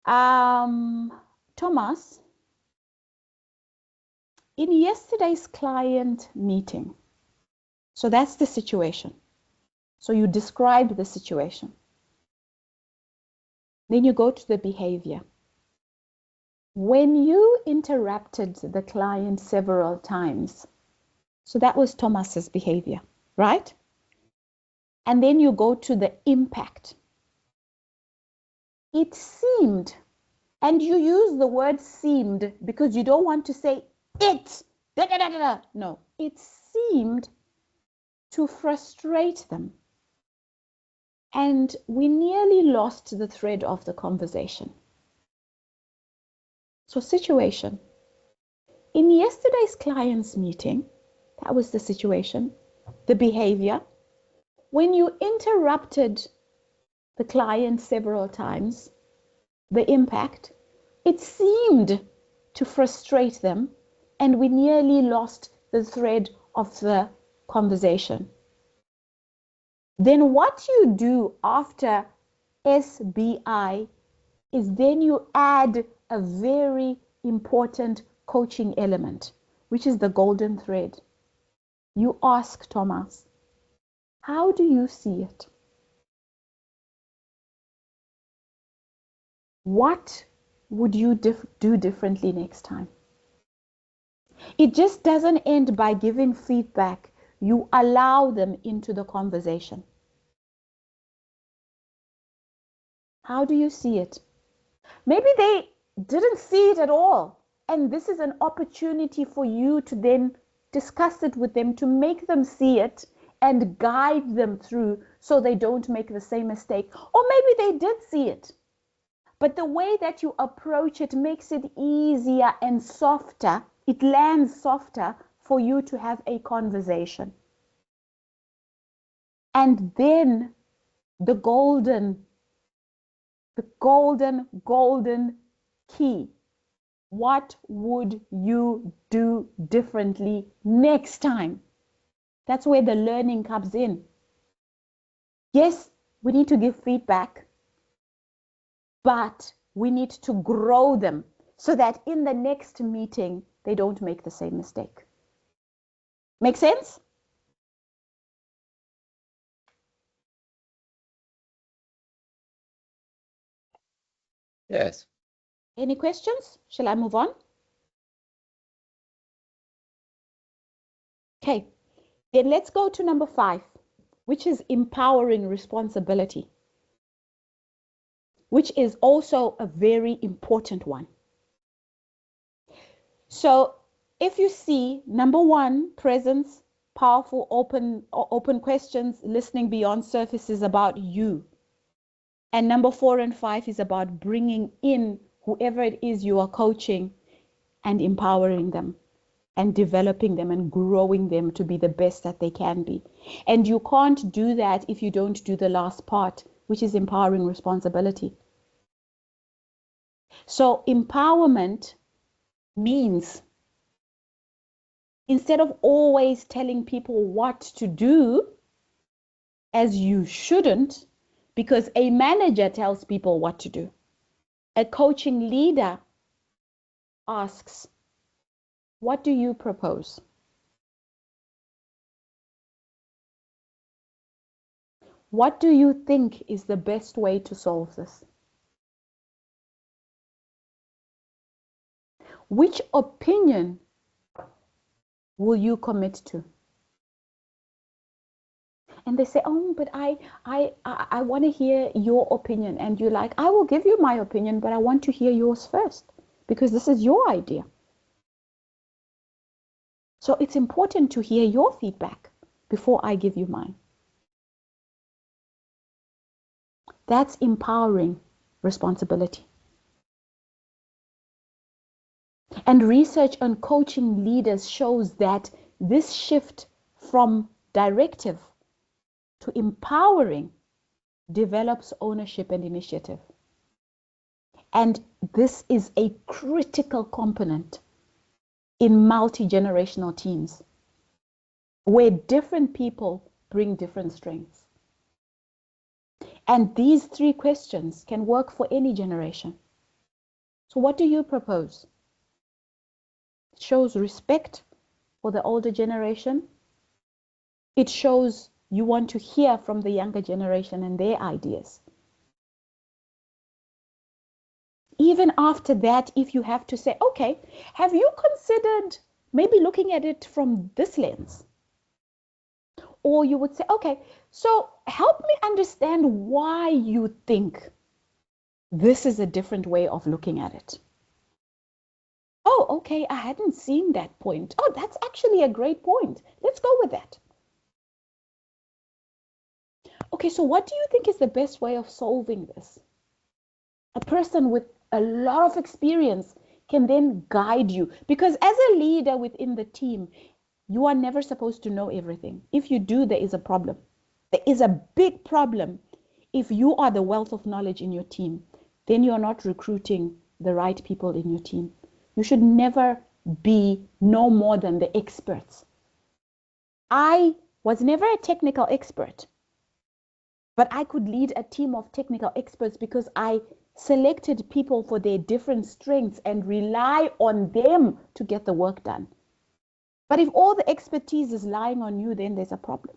Thomas, in yesterday's client meeting, so that's the situation. So you describe the situation. Then you go to the behavior. When you interrupted the client several times, so that was Thomas's behavior, right? And then you go to the impact. It seemed, and you use the word seemed because you don't want to say it. No, it seemed to frustrate them. And we nearly lost the thread of the conversation. So situation. In yesterday's client's meeting, that was the situation, the behavior. When you interrupted the client several times, the impact, it seemed to frustrate them, and we nearly lost the thread of the conversation. Then what you do after SBI is then you add a very important coaching element, which is the golden thread. You ask Thomas, how do you see it? What would you do differently next time? It just doesn't end by giving feedback. You allow them into the conversation. How do you see it? Maybe they didn't see it at all. And this is an opportunity for you to then discuss it with them, to make them see it and guide them through so they don't make the same mistake. Or maybe they did see it. But the way that you approach it makes it easier and softer. It lands softer for you to have a conversation. And then the golden key. What would you do differently next time? That's where the learning comes in. Yes, we need to give feedback, but we need to grow them so that in the next meeting, they don't make the same mistake. Make sense? Yes. Any questions? Shall I move on? Okay, then let's go to number 5, which is empowering responsibility, which is also a very important one. So if you see, number 1, presence, powerful, open questions, listening beyond surface is about you. And number 4 and 5 is about bringing in whoever it is you are coaching and empowering them and developing them and growing them to be the best that they can be. And you can't do that if you don't do the last part, which is empowering responsibility. So empowerment means, instead of always telling people what to do, as you shouldn't, because a manager tells people what to do. A coaching leader asks, what do you propose? What do you think is the best way to solve this? Which opinion will you commit to? And they say, oh, but I want to hear your opinion. And you're like, I will give you my opinion, but I want to hear yours first because this is your idea. So it's important to hear your feedback before I give you mine. That's empowering responsibility. And research on coaching leaders shows that this shift from directive to empowering develops ownership and initiative. And this is a critical component in multi-generational teams. where different people bring different strengths. And these 3 questions can work for any generation. So what do you propose? It shows respect for the older generation. It shows you want to hear from the younger generation and their ideas. Even after that, if you have to say, okay, have you considered maybe looking at it from this lens? Or you would say, okay, so help me understand why you think this is a different way of looking at it. Oh, okay, I hadn't seen that point. Oh, that's actually a great point. Let's go with that. Okay, so what do you think is the best way of solving this? A person with a lot of experience can then guide you, because as a leader within the team, you are never supposed to know everything. If you do, there is a problem. There is a big problem. If you are the wealth of knowledge in your team, then you're not recruiting the right people in your team. You should never be no more than the experts. I was never a technical expert, but I could lead a team of technical experts because I selected people for their different strengths and rely on them to get the work done. But if all the expertise is lying on you, then there's a problem.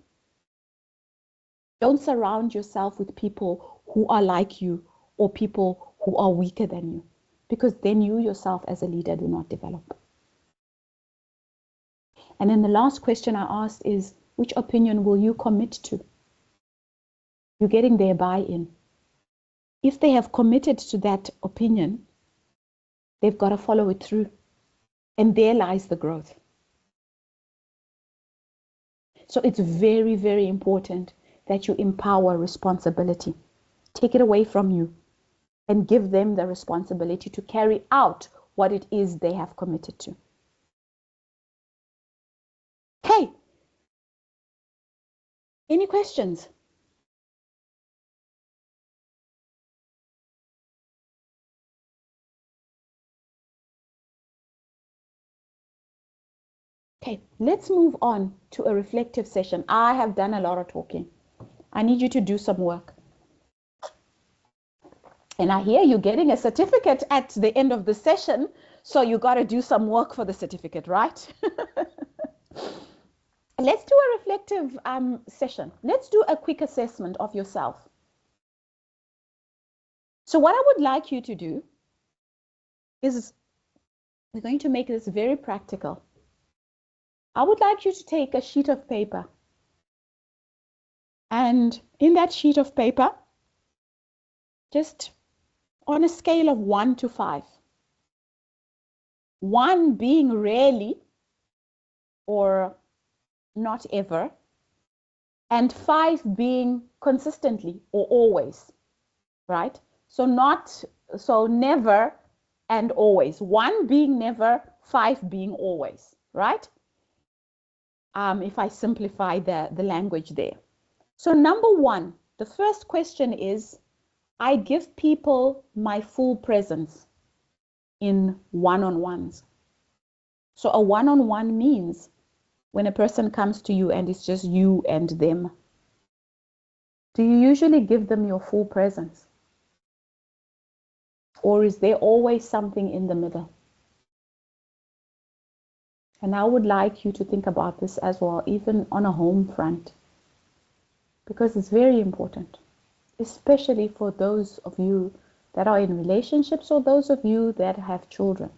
Don't surround yourself with people who are like you or people who are weaker than you, because then you yourself as a leader do not develop. And then the last question I asked is, which opinion will you commit to? You're getting their buy-in. If they have committed to that opinion, they've got to follow it through. And there lies the growth. So it's very, very important that you empower responsibility. Take it away from you and give them the responsibility to carry out what it is they have committed to. Okay. Any questions? Okay, let's move on to a reflective session. I have done a lot of talking. I need you to do some work. And I hear you're getting a certificate at the end of the session, so you got to do some work for the certificate, right? Let's do a reflective session. Let's do a quick assessment of yourself. So what I would like you to do is, we're going to make this very practical. I would like you to take a sheet of paper, and in that sheet of paper, just on a scale of 1 to 5, 1 being rarely or not ever, and 5 being consistently or always, right? So never and always. 1 being never, 5 being always, right? If I simplify the language there. So number 1, the first question is, I give people my full presence in one-on-ones. So a one-on-one means when a person comes to you and it's just you and them. Do you usually give them your full presence? Or is there always something in the middle? And I would like you to think about this as well, even on a home front, because it's very important, especially for those of you that are in relationships or those of you that have children.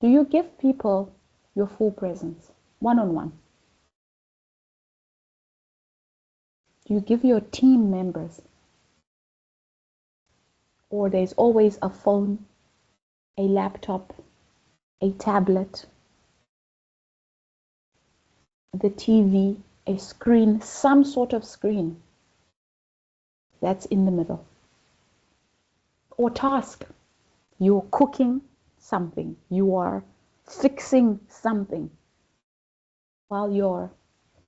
Do you give people your full presence, one-on-one? Do you give your team members? Or there's always a phone, a laptop, a tablet, the TV, a screen, some sort of screen that's in the middle. Or task, you're cooking something, you are fixing something while you're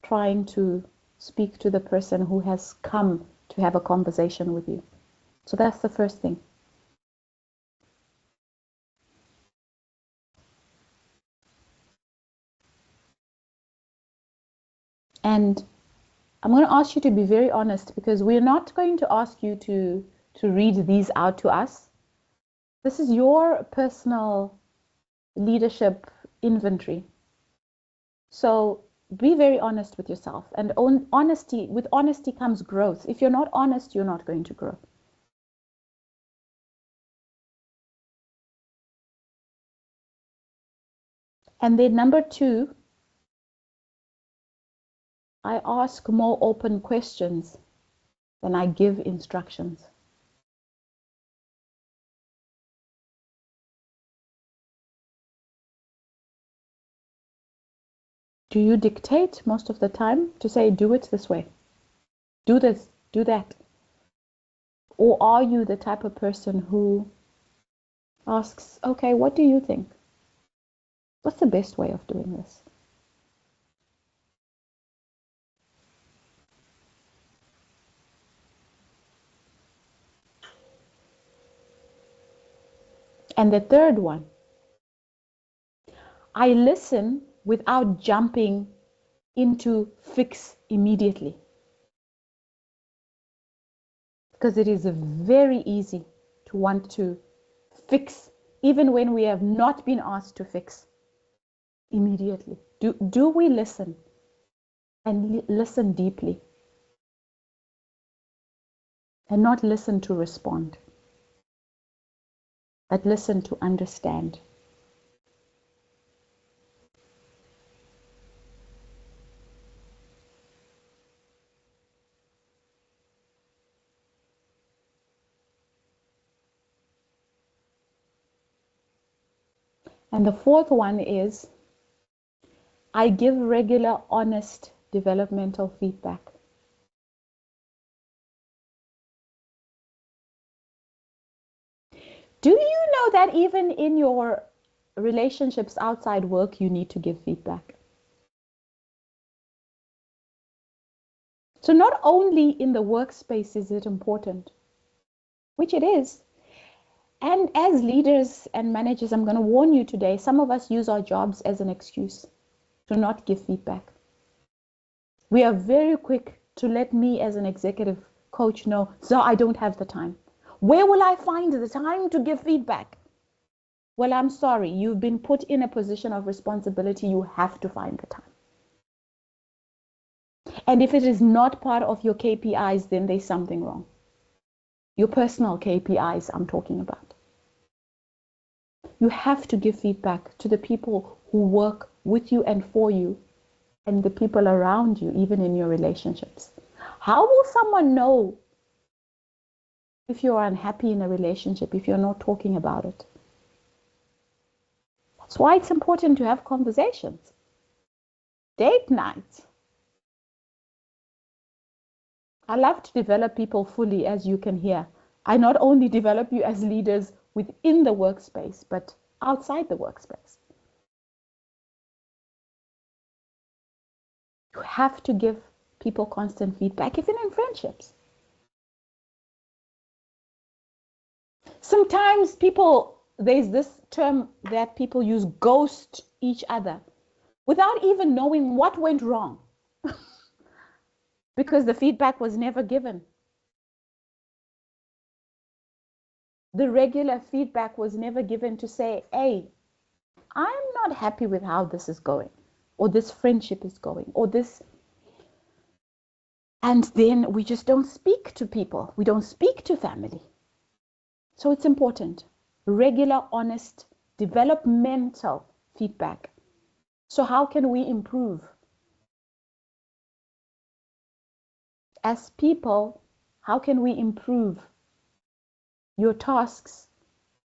trying to speak to the person who has come to have a conversation with you. So that's the first thing. And I'm going to ask you to be very honest, because we're not going to ask you to read these out to us. This is your personal leadership inventory. So be very honest with yourself. And with honesty comes growth. If you're not honest, you're not going to grow. And then number 2, I ask more open questions than I give instructions. Do you dictate most of the time to say, do it this way, do this, do that? Or are you the type of person who asks, okay, what do you think? What's the best way of doing this? And the third one, I listen without jumping into fix immediately. Because it is very easy to want to fix, even when we have not been asked to fix immediately. Do we listen, and listen deeply, and not listen to respond, but listen to understand? And the fourth one is, I give regular, honest developmental feedback. Do you know that even in your relationships outside work, you need to give feedback? So not only in the workspace is it important, which it is. And as leaders and managers, I'm going to warn you today, some of us use our jobs as an excuse to not give feedback. We are very quick to let me as an executive coach know, so I don't have the time. Where will I find the time to give feedback? Well, I'm sorry, you've been put in a position of responsibility. You have to find the time. And if it is not part of your KPIs, then there's something wrong. Your personal KPIs I'm talking about. You have to give feedback to the people who work with you and for you, and the people around you, even in your relationships. How will someone know if you're unhappy in a relationship if you're not talking about it? That's why it's important to have conversations. Date nights. I love to develop people fully, as you can hear. I not only develop you as leaders within the workspace, but outside the workspace. You have to give people constant feedback, even in friendships. Sometimes there's this term that people use, ghost each other, without even knowing what went wrong, because the feedback was never given. The regular feedback was never given to say, hey, I'm not happy with how this is going, or this friendship is going, or this. And then we just don't speak to people. We don't speak to family. So it's important. Regular, honest, developmental feedback. So how can we improve? As people, how can we improve your tasks,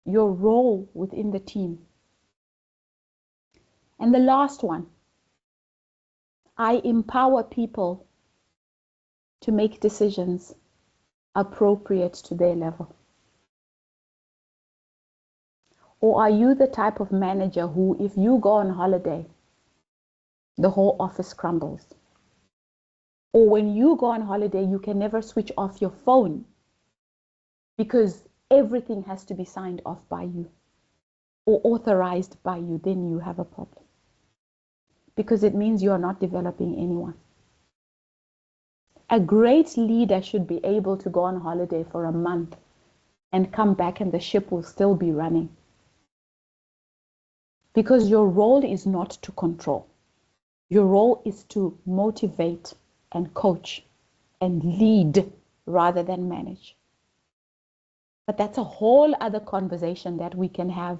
your role within the team? And the last one, I empower people to make decisions appropriate to their level. Or are you the type of manager who, if you go on holiday, the whole office crumbles? Or when you go on holiday, you can never switch off your phone because everything has to be signed off by you or authorized by you? Then you have a problem, because it means you are not developing anyone. A great leader should be able to go on holiday for a month and come back and the ship will still be running. Because your role is not to control. Your role is to motivate and coach and lead rather than manage. But that's a whole other conversation that we can have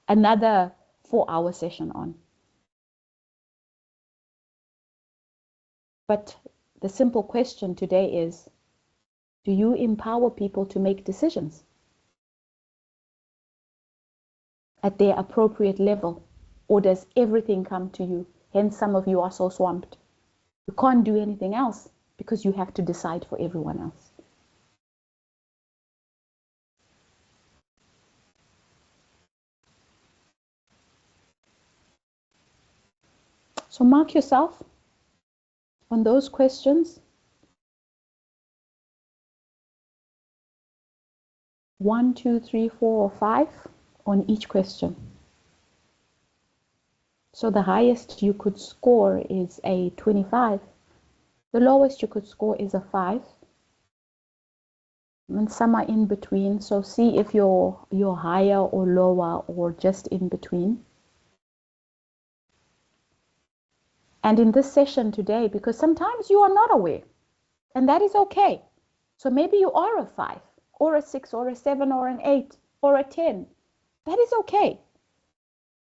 another 4-hour session on. But the simple question today is, do you empower people to make decisions at their appropriate level? Or does everything come to you? Hence, some of you are so swamped. You can't do anything else because you have to decide for everyone else. So mark yourself on those questions. 1, 2, 3, 4, or 5 on each question. So the highest you could score is a 25. The lowest you could score is a 5. And some are in between. So see if you're higher or lower or just in between. And in this session today, because sometimes you are not aware, and that is okay. So maybe you are a 5 or a 6 or a 7 or an 8 or a 10. That is okay.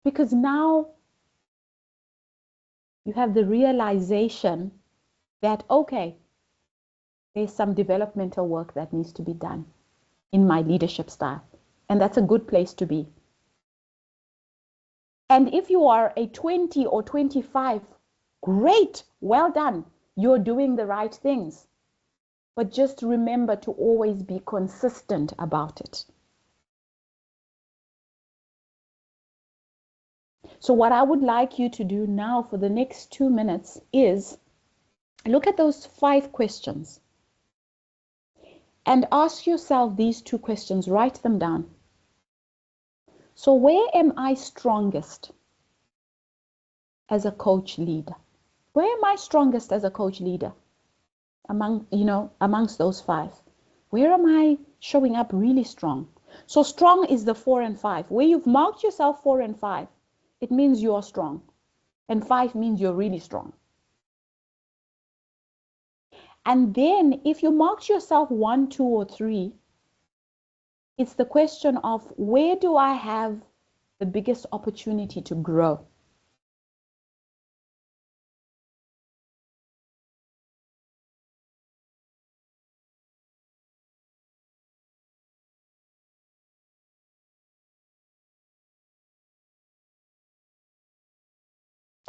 Because now you have the realization that, okay, there's some developmental work that needs to be done in my leadership style. And that's a good place to be. And if you are a 20 or 25, great, well done. You're doing the right things. But just remember to always be consistent about it. So what I would like you to do now for the next 2 minutes is look at those 5 questions and ask yourself these 2 questions. Write them down. So where am I strongest as a coach leader? Where am I strongest as a coach leader? Amongst those 5. Where am I showing up really strong? So strong is the 4 and 5. Where you've marked yourself 4 and 5, it means you're strong. And 5 means you're really strong. And then if you marked yourself 1, 2, or 3, it's the question of where do I have the biggest opportunity to grow?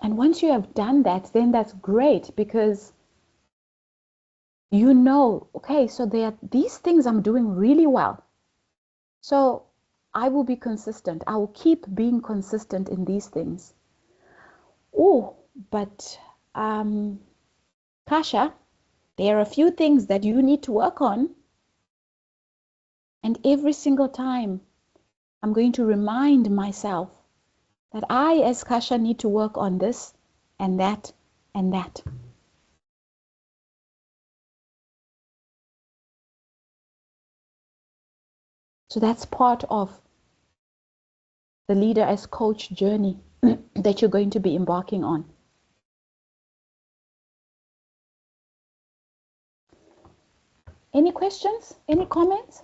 And once you have done that, then that's great because you know, okay, so there are these things I'm doing really well. So I will be consistent. I will keep being consistent in these things. Oh, but Kasha, there are a few things that you need to work on. And every single time I'm going to remind myself that I, as Kasha, need to work on this and that and that. So that's part of the leader as coach journey that you're going to be embarking on. Any questions? Any comments?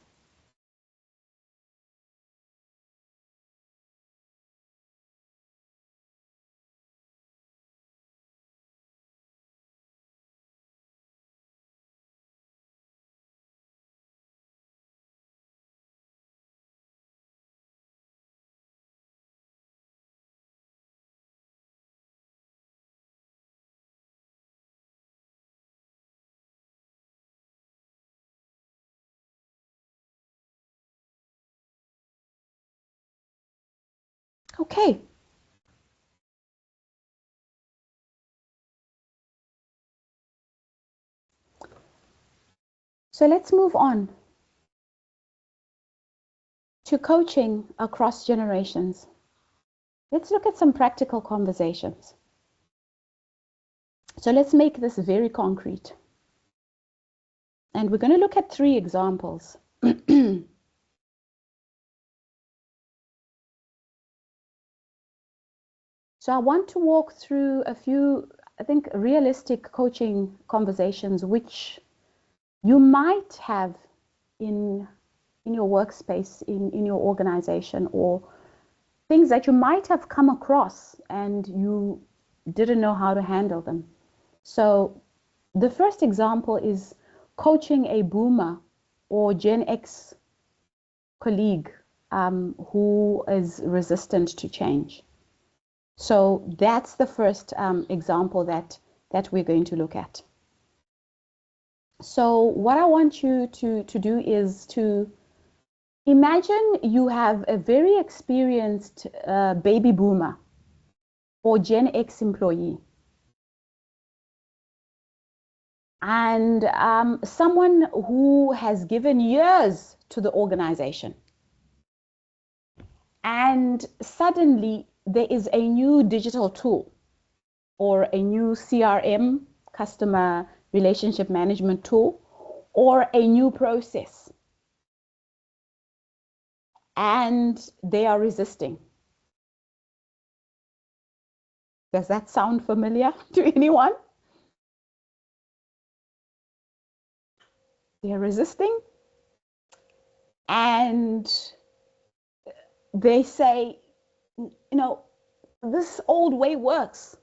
Okay. So let's move on to coaching across generations. Let's look at some practical conversations. So let's make this very concrete. And we're going to look at 3 examples. So I want to walk through a few, I think, realistic coaching conversations which you might have in your workspace, in your organization, or things that you might have come across and you didn't know how to handle them. So the first example is coaching a boomer or Gen X colleague who is resistant to change. So that's the first example that we're going to look at. So what I want you to do is to imagine you have a very experienced baby boomer or Gen X employee, and someone who has given years to the organization. And suddenly there is a new digital tool or a new CRM, customer relationship management tool, or a new process. And they are resisting. Does that sound familiar to anyone? They're resisting. And they say, you know, this old way works.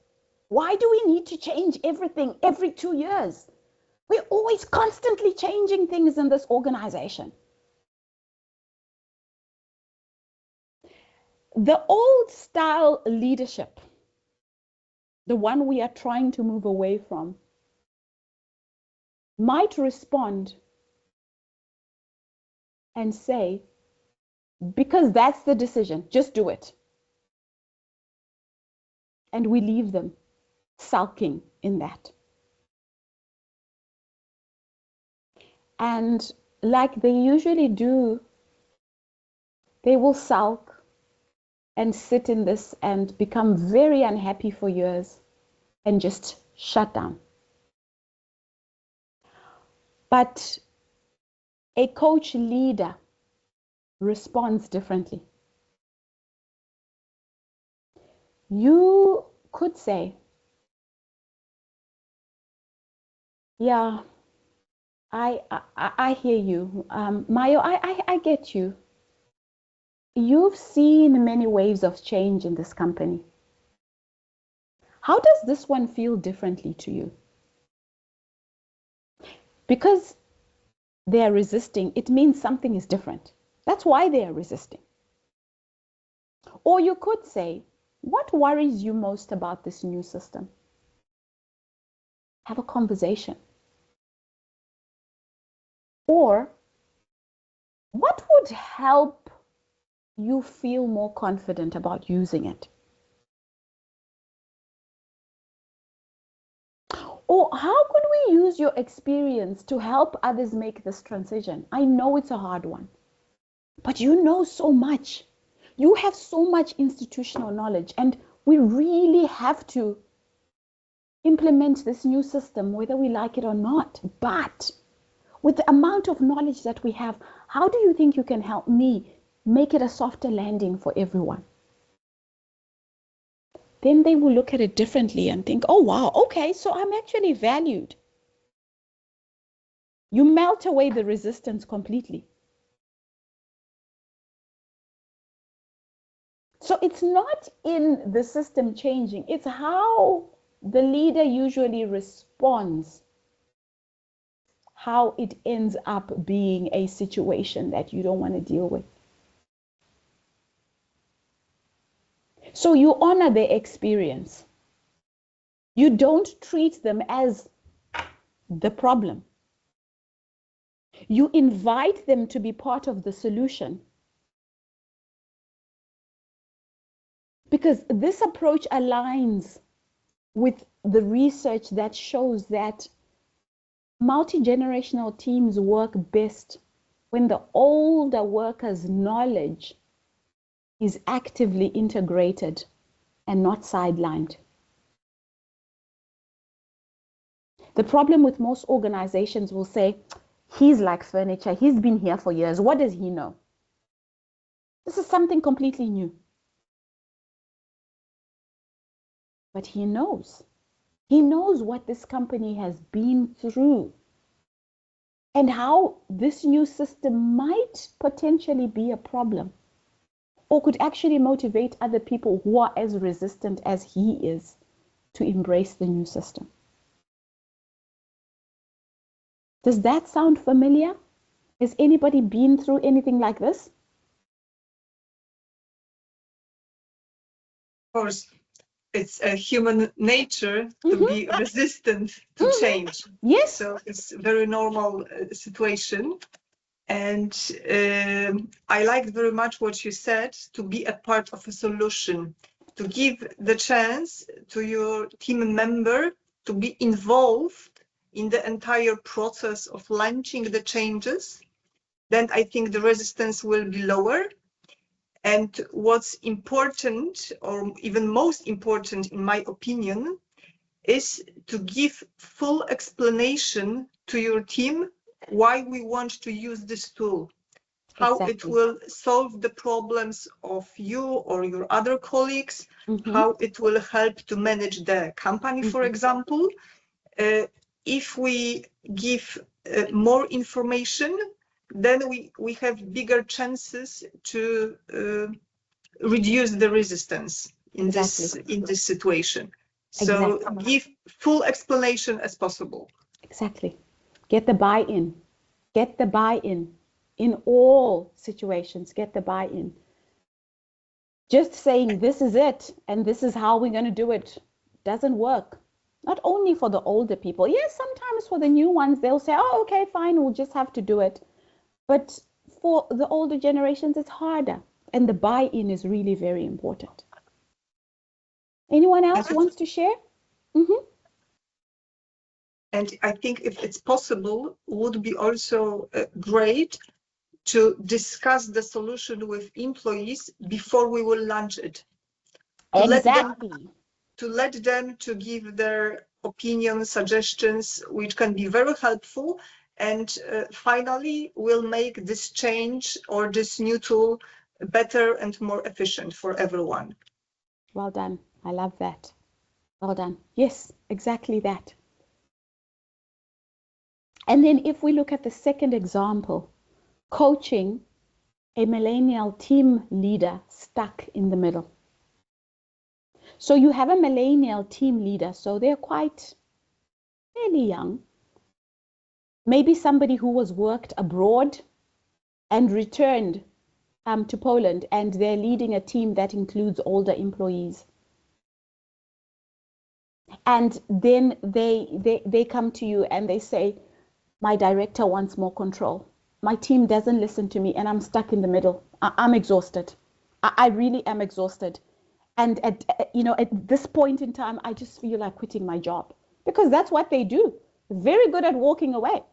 Why do we need to change everything every 2 years? We're always constantly changing things in this organization. The old style leadership, the one we are trying to move away from, might respond and say, because that's the decision, just do it. And we leave them sulking in that. And like they usually do, they will sulk and sit in this and become very unhappy for years and just shut down. But a coach leader responds differently. You could say, yeah, I hear you. Mayo, I get you. You've seen many waves of change in this company. How does this one feel differently to you? Because they are resisting, it means something is different. That's why they are resisting. Or you could say, what worries you most about this new system? Have a conversation. Or what would help you feel more confident about using it? Or how could we use your experience to help others make this transition? I know it's a hard one, but you know so much. You have so much institutional knowledge, and we really have to implement this new system, whether we like it or not. But with the amount of knowledge that we have, how do you think you can help me make it a softer landing for everyone? Then they will look at it differently and think, oh, wow, okay, so I'm actually valued. You melt away the resistance completely. So it's not in the system changing, it's how the leader usually responds, how it ends up being a situation that you don't want to deal with. So you honor their experience. You don't treat them as the problem. You invite them to be part of the solution. Because this approach aligns with the research that shows that multi-generational teams work best when the older workers' knowledge is actively integrated and not sidelined. The problem with most organizations will say, He's like furniture. He's been here for years. What does he know? This is something completely new. But he knows. He knows what this company has been through and how this new system might potentially be a problem or could actually motivate other people who are as resistant as he is to embrace the new system. Does that sound familiar? Has anybody been through anything like this? Of course, it's a human nature to be resistant to change. Yes. So it's a very normal situation. And I liked very much what you said, to be a part of a solution, to give the chance to your team member to be involved in the entire process of launching the changes. Then I think the resistance will be lower. And what's important, or even most important in my opinion, is to give full explanation to your team why we want to use this tool, how it will solve the problems of you or your other colleagues, how it will help to manage the company, for example. If we give more information, then we have bigger chances to reduce the resistance in this situation. So give full explanation as possible. Exactly. Get the buy-in. Get the buy-in. In all situations, get the buy-in. Just saying this is it and this is how we're going to do it doesn't work. Not only for the older people. Yes, sometimes for the new ones, they'll say, oh, okay, fine, we'll just have to do it. But for the older generations, it's harder. And the buy-in is really very important. Anyone else wants to share? And I think if it's possible, would be also great to discuss the solution with employees before we will launch it. Exactly. To let them to give their opinions, suggestions, which can be very helpful. And finally, will make this change or this new tool better and more efficient for everyone. Well done. I love that. Well done. Yes, exactly that. And then if we look at the second example, coaching a millennial team leader stuck in the middle. So you have a millennial team leader, so they're quite fairly young. Maybe somebody who was worked abroad and returned to Poland, and they're leading a team that includes older employees. And then they come to you and they say, my director wants more control. My team doesn't listen to me and I'm stuck in the middle. I'm exhausted. I really am exhausted. And at this point in time, I just feel like quitting my job, because that's what they do. Very good at walking away.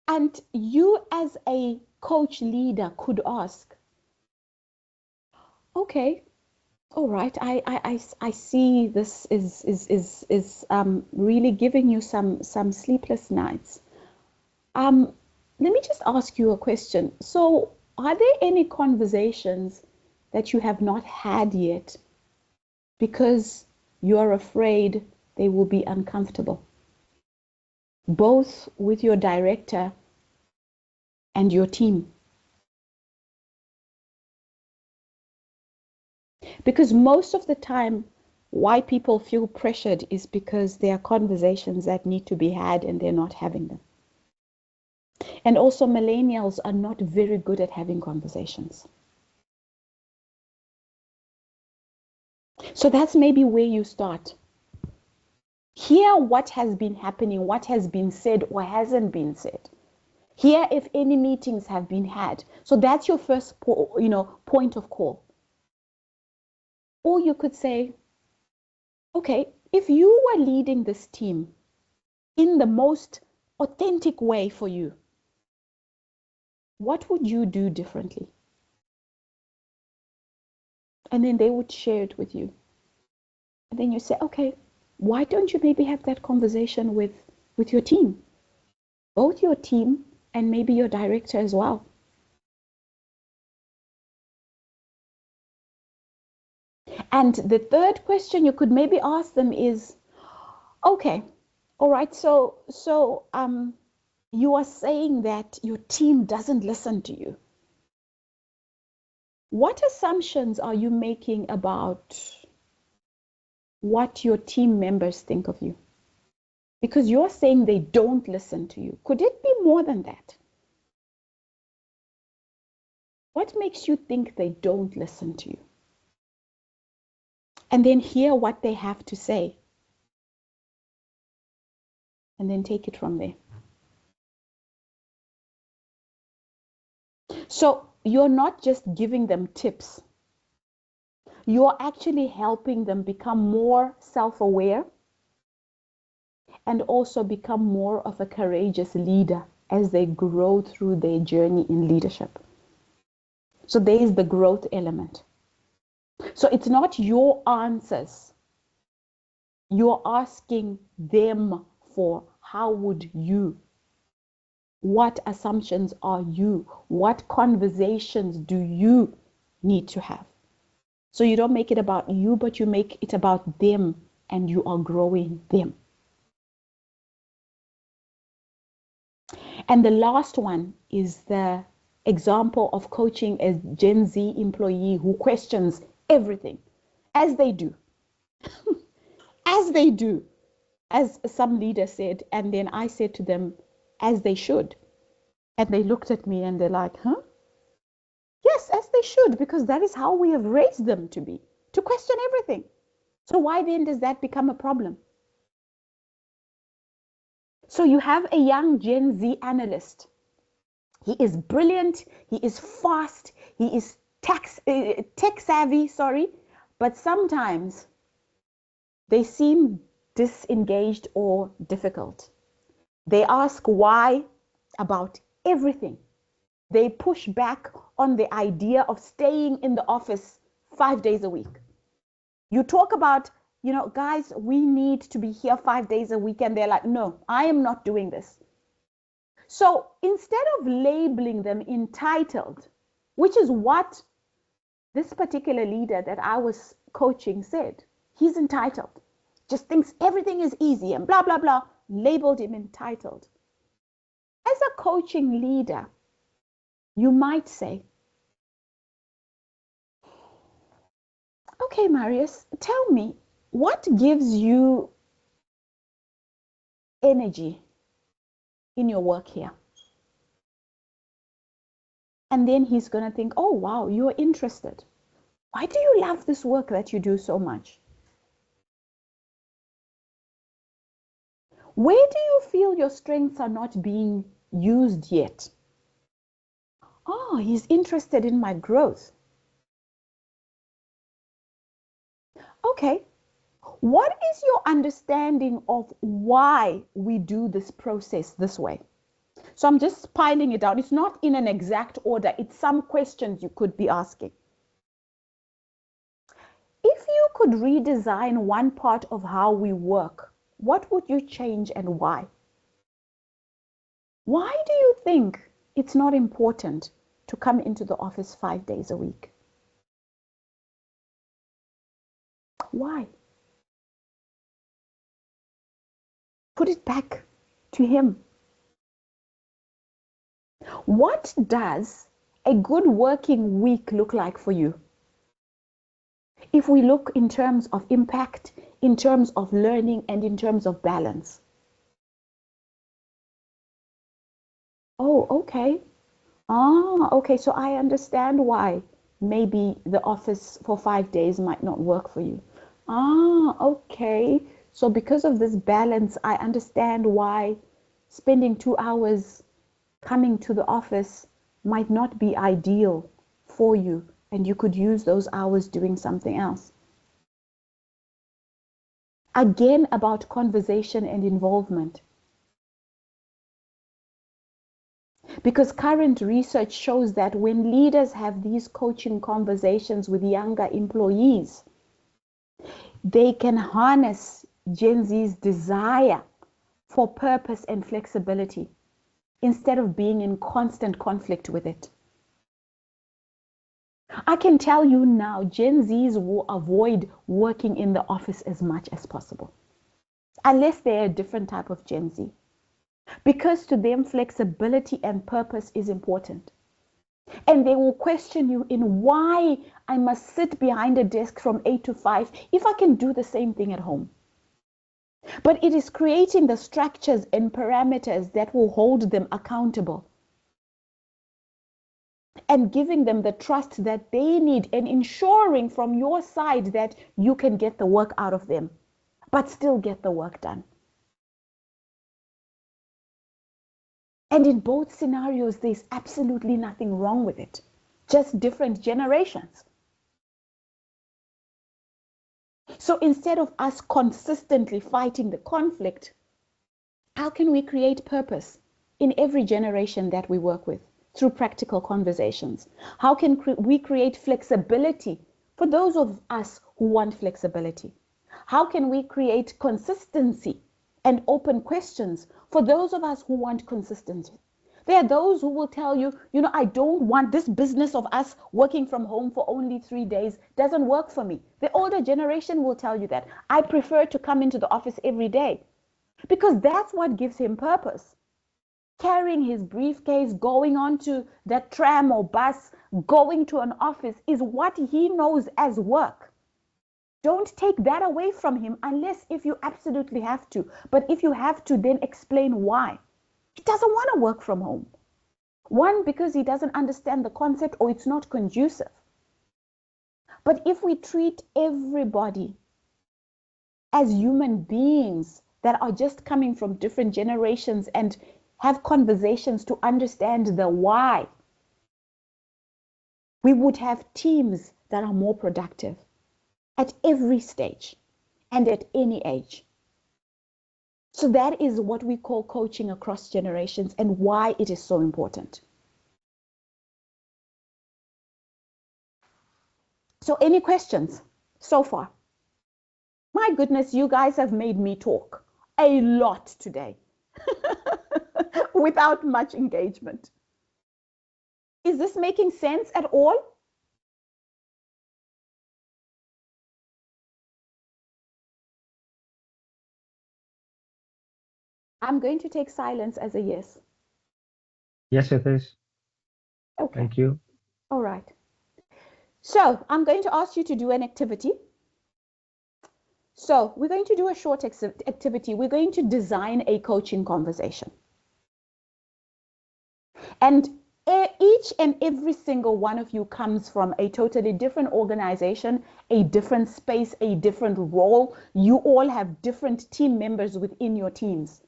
And you as a coach leader could ask, okay, all right, I see this is really giving you some sleepless nights. Let me just ask you a question. So are there any conversations that you have not had yet because you're afraid they will be uncomfortable, both with your director and your team? Because most of the time, why people feel pressured is because there are conversations that need to be had and they're not having them. And also, millennials are not very good at having conversations. So that's maybe where you start. Hear what has been happening, what has been said or hasn't been said. Hear if any meetings have been had. So that's your first point of call. Or you could say, okay, if you were leading this team in the most authentic way for you, what would you do differently? And then they would share it with you. And then you say, okay, why don't you maybe have that conversation with with your team, both your team and maybe your director as well. And the third question you could maybe ask them is, okay, all right, so you are saying that your team doesn't listen to you. What assumptions are you making about what your team members think of you? Because you're saying they don't listen to you. Could it be more than that? What makes you think they don't listen to you? And then hear what they have to say. And then take it from there. So you're not just giving them tips. You're actually helping them become more self-aware and also become more of a courageous leader as they grow through their journey in leadership. So there is the growth element. So it's not your answers. You're asking them for how would you? What assumptions are you? What conversations do you need to have? So you don't make it about you, but you make it about them, and you are growing them. And the last one is the example of coaching a Gen Z employee who questions everything, as they do. As they do, as some leader said, and then I said to them, as they should. And they looked at me and they're like, huh? Yes, as they should, because that is how we have raised them to be, to question everything. So why then does that become a problem? So you have a young Gen Z analyst. He is brilliant, he is fast, he is tech savvy, but sometimes they seem disengaged or difficult. They ask why about everything. They push back on the idea of staying in the office 5 days a week. You talk about, guys, we need to be here 5 days a week, and they're like, no, I am not doing this. So instead of labeling them entitled, which is what this particular leader that I was coaching said, he's entitled, just thinks everything is easy and blah, blah, blah, labeled him entitled. As a coaching leader, you might say, okay, Marius, tell me, what gives you energy in your work here? And then he's going to think, oh, wow, you're interested. Why do you love this work that you do so much? Where do you feel your strengths are not being used yet? Oh, he's interested in my growth. Okay, what is your understanding of why we do this process this way? So I'm just piling it down. It's not in an exact order. It's some questions you could be asking. If you could redesign one part of how we work, what would you change and why? Why do you think it's not important to come into the office 5 days a week? Why? Put it back to him. What does a good working week look like for you? If we look in terms of impact, in terms of learning, and in terms of balance. Oh, okay. Okay, so I understand why maybe the office for 5 days might not work for you. Okay. So because of this balance, I understand why spending 2 hours coming to the office might not be ideal for you, and you could use those hours doing something else. Again, about conversation and involvement. Because current research shows that when leaders have these coaching conversations with younger employees, they can harness Gen Z's desire for purpose and flexibility instead of being in constant conflict with it. I can tell you now, Gen Zs will avoid working in the office as much as possible, unless they're a different type of Gen Z. Because to them, flexibility and purpose is important. And they will question you in why I must sit behind a desk from 8 to 5 if I can do the same thing at home. But it is creating the structures and parameters that will hold them accountable and giving them the trust that they need and ensuring from your side that you can get the work out of them, but still get the work done. And in both scenarios, there's absolutely nothing wrong with it, just different generations. So instead of us consistently fighting the conflict, how can we create purpose in every generation that we work with through practical conversations? How can we create flexibility for those of us who want flexibility? How can we create consistency and open questions for those of us who want consistency? There are those who will tell you, I don't want this business of us working from home for only 3 days, doesn't work for me. The older generation will tell you that. I prefer to come into the office every day because that's what gives him purpose. Carrying his briefcase, going onto that tram or bus, going to an office is what he knows as work. Don't take that away from him unless if you absolutely have to. But if you have to, then explain why. He doesn't want to work from home. One, because he doesn't understand the concept or it's not conducive. But if we treat everybody as human beings that are just coming from different generations and have conversations to understand the why, we would have teams that are more productive at every stage and at any age. So that is what we call coaching across generations and why it is so important. So any questions so far? My goodness, you guys have made me talk a lot today without much engagement. Is this making sense at all? I'm going to take silence as a yes. Yes, it is. Okay. Thank you. All right. So I'm going to ask you to do an activity. So we're going to do a short activity. We're going to design a coaching conversation. And each and every single one of you comes from a totally different organization, a different space, a different role. You all have different team members within your teams.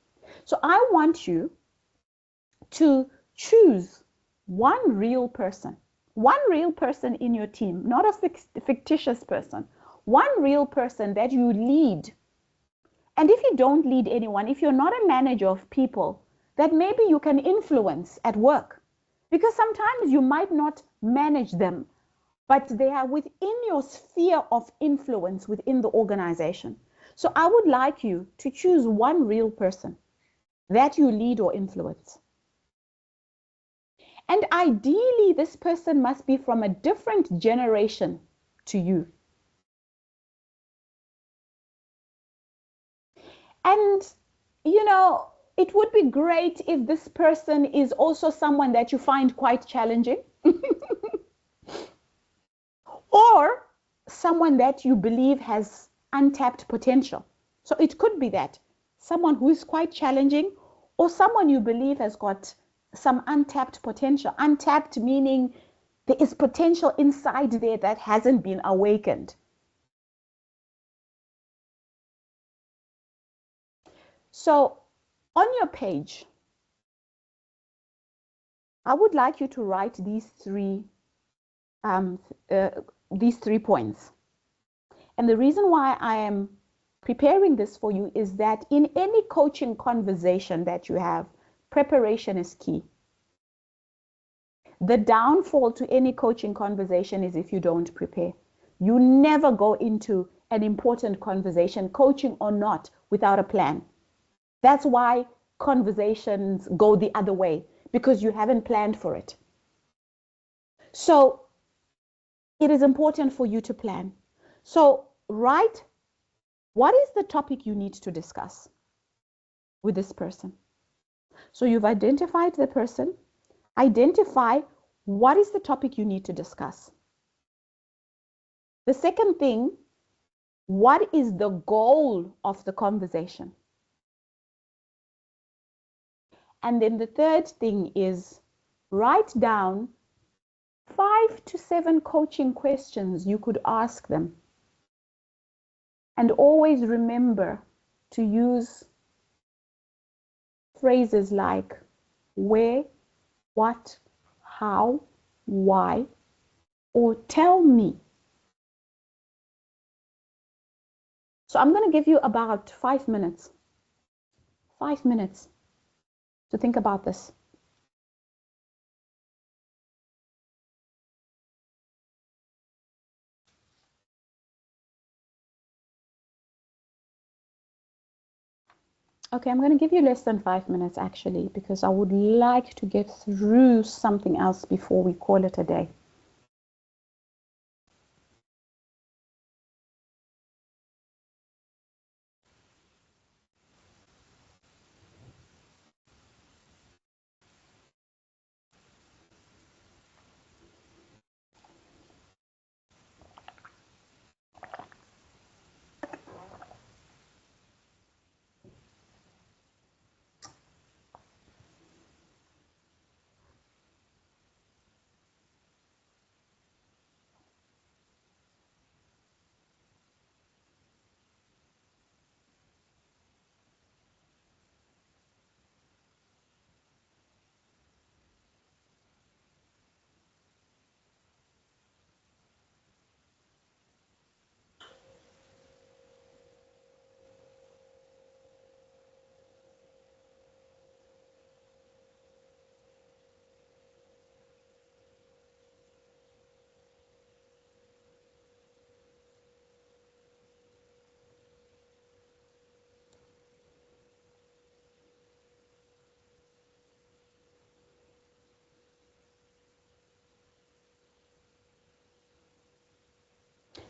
So I want you to choose one real person in your team, not a fictitious person, one real person that you lead. And if you don't lead anyone, if you're not a manager of people, that maybe you can influence at work, because sometimes you might not manage them, but they are within your sphere of influence within the organization. So I would like you to choose one real person that you lead or influence. And ideally, this person must be from a different generation to you. And, it would be great if this person is also someone that you find quite challenging or someone that you believe has untapped potential. So it could be that someone who is quite challenging or someone you believe has got some untapped potential. Untapped meaning there is potential inside there that hasn't been awakened. So on your page, I would like you to write these three points. And the reason why I am preparing this for you is that in any coaching conversation that you have, preparation is key. The downfall to any coaching conversation is if you don't prepare. You never go into an important conversation, coaching or not, without a plan. That's why conversations go the other way, because you haven't planned for it. So it is important for you to plan. So write, what is the topic you need to discuss with this person? So you've identified the person. Identify what is the topic you need to discuss. The second thing, what is the goal of the conversation? And then the third thing is write down 5 to 7 coaching questions you could ask them. And always remember to use phrases like where, what, how, why, or tell me. So I'm going to give you about 5 minutes. 5 minutes to think about this. Okay, I'm going to give you less than 5 minutes actually, because I would like to get through something else before we call it a day.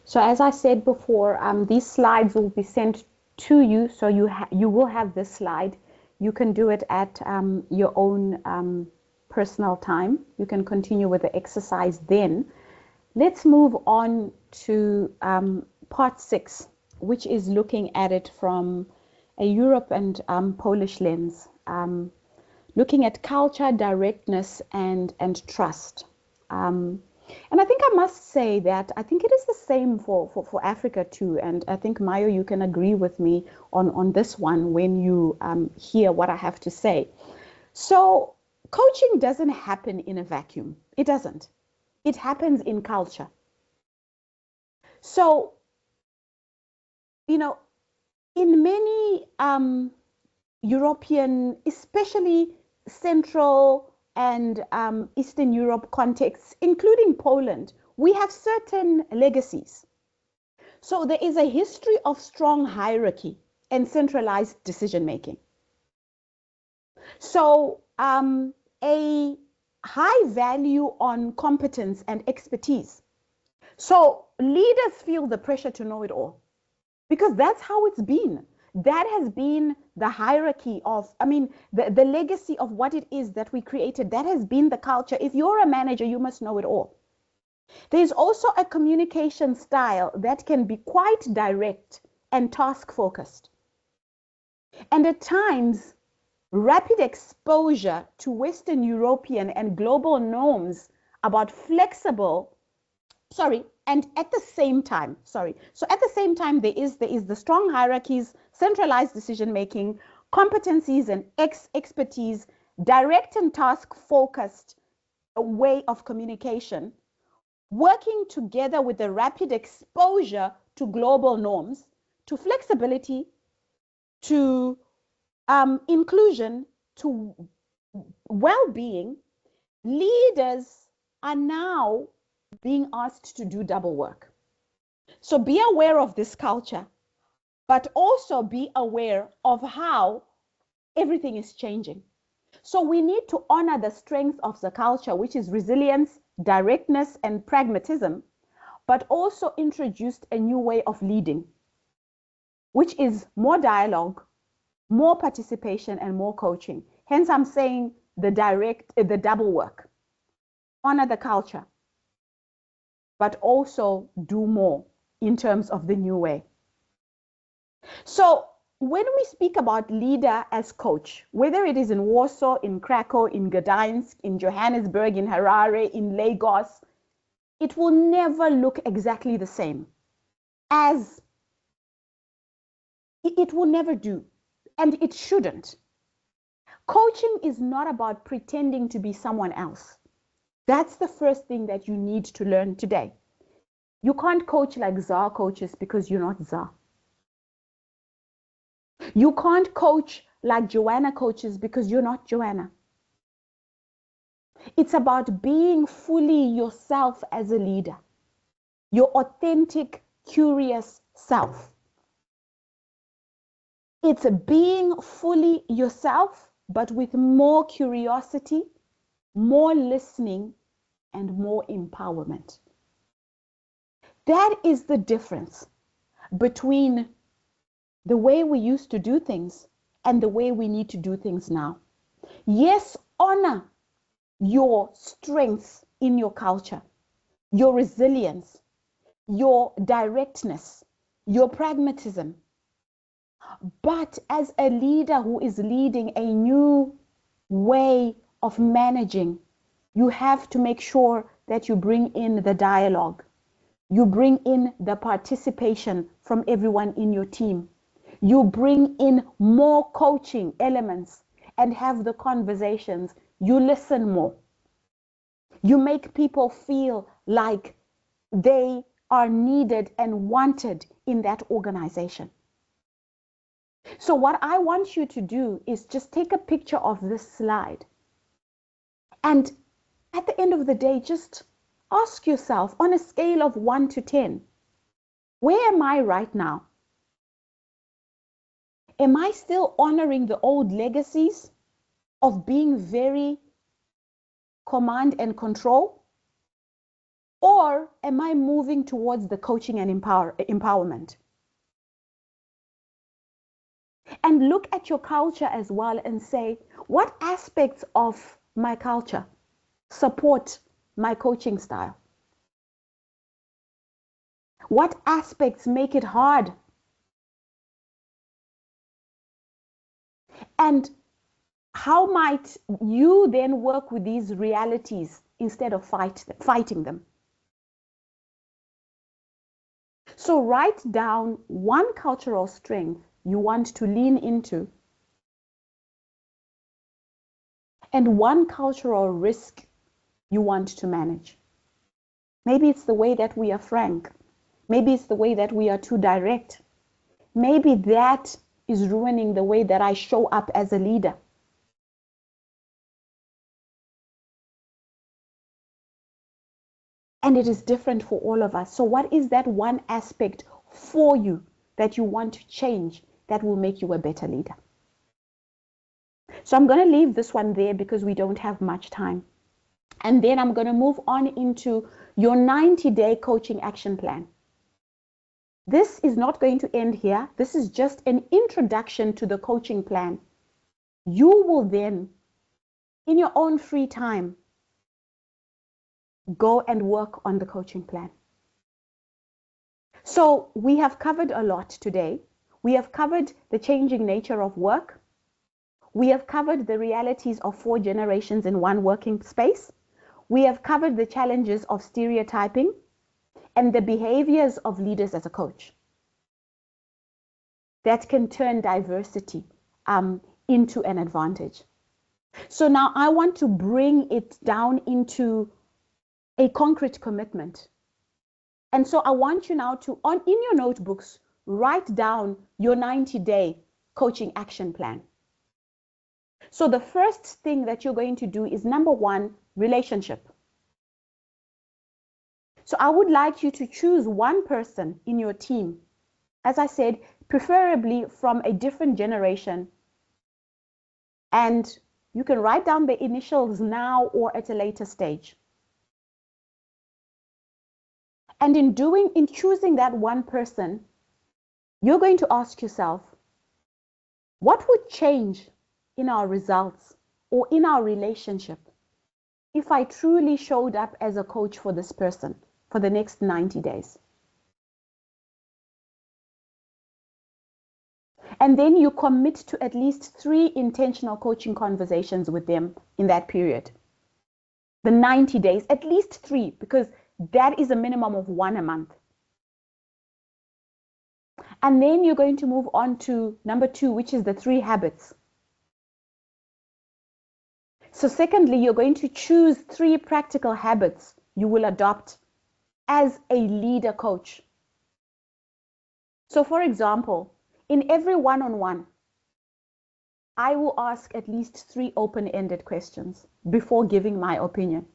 So as I said before, these slides will be sent to you, so you will have this slide. You can do it at your own personal time. You can continue with the exercise then. Let's move on to part 6, which is looking at it from a Europe and Polish lens, looking at culture, directness, and trust. And I think I must say that I think it is the same for Africa too. And I think, Mayo, you can agree with me on this one when you hear what I have to say. So coaching doesn't happen in a vacuum. It doesn't. It happens in culture. So, you know, in many European, especially Central and Eastern Europe contexts, including Poland, we have certain legacies. So there is a history of strong hierarchy and centralized decision-making. So a high value on competence and expertise. So leaders feel the pressure to know it all, because that's how it's been. That has been the hierarchy of, the legacy of what it is that we created. That has been the culture. If you're a manager, you must know it all. There's also a communication style that can be quite direct and task-focused. And at times, rapid exposure to Western European and global norms about and at the same time, so at the same time, there is the strong hierarchies, centralized decision-making, competencies and expertise, direct and task-focused way of communication, working together with the rapid exposure to global norms, to flexibility, to inclusion, to well-being. Leaders are now being asked to do double work. So be aware of this culture, but also be aware of how everything is changing. So we need to honor the strength of the culture, which is resilience, directness, and pragmatism, but also introduced a new way of leading, which is more dialogue, more participation, and more coaching. Hence, I'm saying the double work. Honor the culture, but also do more in terms of the new way. So when we speak about leader as coach, whether it is in Warsaw, in Krakow, in Gdańsk, in Johannesburg, in Harare, in Lagos, it will never look exactly the same, as it will never do, and it shouldn't. Coaching is not about pretending to be someone else. That's the first thing that you need to learn today. You can't coach like Zaar coaches because you're not Zaar. You can't coach like Joanna coaches because you're not Joanna. It's about being fully yourself as a leader, your authentic, curious self. It's being fully yourself, but with more curiosity, more listening, and more empowerment. That is the difference between the way we used to do things and the way we need to do things now. Yes, honor your strengths in your culture, your resilience, your directness, your pragmatism. But as a leader who is leading a new way of managing, you have to make sure that you bring in the dialogue. You bring in the participation from everyone in your team. You bring in more coaching elements and have the conversations. You listen more. You make people feel like they are needed and wanted in that organization. So what I want you to do is just take a picture of this slide. And at the end of the day, just ask yourself on a scale of 1 to 10, where am I right now? Am I still honoring the old legacies of being very command and control? Or am I moving towards the coaching and empowerment? And look at your culture as well and say, what aspects of my culture support my coaching style? What aspects make it hard? And how might you then work with these realities instead of fighting them? So write down one cultural strength you want to lean into and one cultural risk you want to manage. Maybe it's the way that we are frank. Maybe it's the way that we are too direct. Maybe that is ruining the way that I show up as a leader. And it is different for all of us. So what is that one aspect for you that you want to change that will make you a better leader? So I'm going to leave this one there because we don't have much time. And then I'm going to move on into your 90-day coaching action plan. This is not going to end here. This is just an introduction to the coaching plan. You will then, in your own free time, go and work on the coaching plan. So we have covered a lot today. We have covered the changing nature of work. We have covered the realities of 4 generations in one working space. We have covered the challenges of stereotyping and the behaviors of leaders as a coach that can turn diversity into an advantage. So now I want to bring it down into a concrete commitment. And so I want you now to, in your notebooks, write down your 90-day coaching action plan. So the first thing that you're going to do is, number 1, relationship. So I would like you to choose one person in your team, as I said, preferably from a different generation, And you can write down the initials now or at a later stage. And in choosing that one person, you're going to ask yourself, what would change in our results or in our relationship if I truly showed up as a coach for this person for the next 90 days? And then you commit to at least 3 intentional coaching conversations with them in that period. The 90 days, at least 3, because that is a minimum of 1 a month. And then you're going to move on to number 2, which is the 3 habits. So secondly, you're going to choose 3 practical habits you will adopt as a leader coach. So for example, in every one-on-one, I will ask at least 3 open-ended questions before giving my opinion.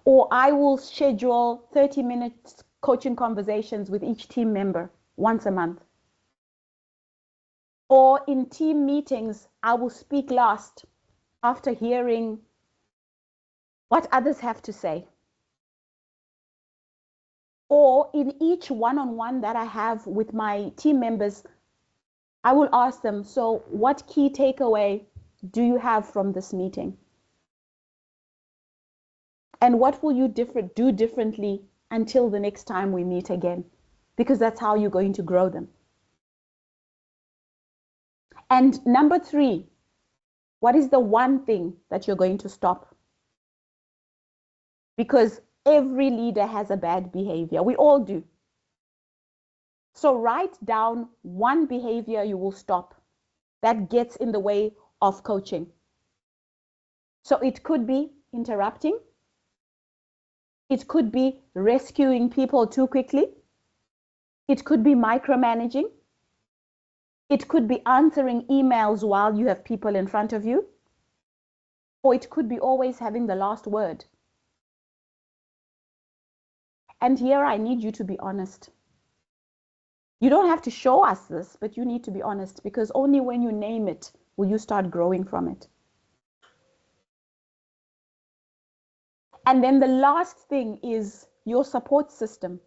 Or I will schedule 30 minutes coaching conversations with each team member once a month. Or in team meetings, I will speak last after hearing what others have to say. Or in each one-on-one that I have with my team members, I will ask them, so what key takeaway do you have from this meeting? And what will you do differently until the next time we meet again? Because that's how you're going to grow them. And number 3, what is the one thing that you're going to stop? Because every leader has a bad behavior. We all do. So write down one behavior you will stop that gets in the way of coaching. So it could be interrupting. It could be rescuing people too quickly. It could be micromanaging. It could be answering emails while you have people in front of you. Or it could be always having the last word. And here I need you to be honest. You don't have to show us this, but you need to be honest, because only when you name it will you start growing from it. And then the last thing is your support system.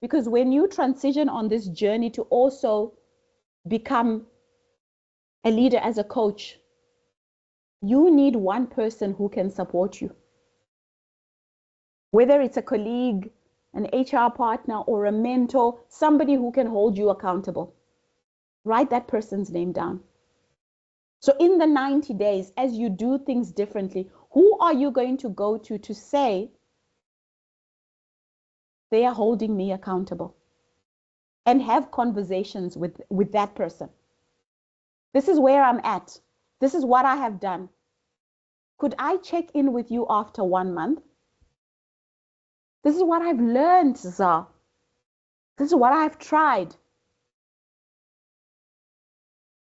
Because when you transition on this journey to also become a leader as a coach, you need one person who can support you. Whether it's a colleague, an HR partner, or a mentor, somebody who can hold you accountable. Write that person's name down. So in the 90 days, as you do things differently, who are you going to go to say, they are holding me accountable? And have conversations with that person. This is where I'm at. This is what I have done. Could I check in with you after 1 month? This is what I've learned, Zaar. This is what I've tried.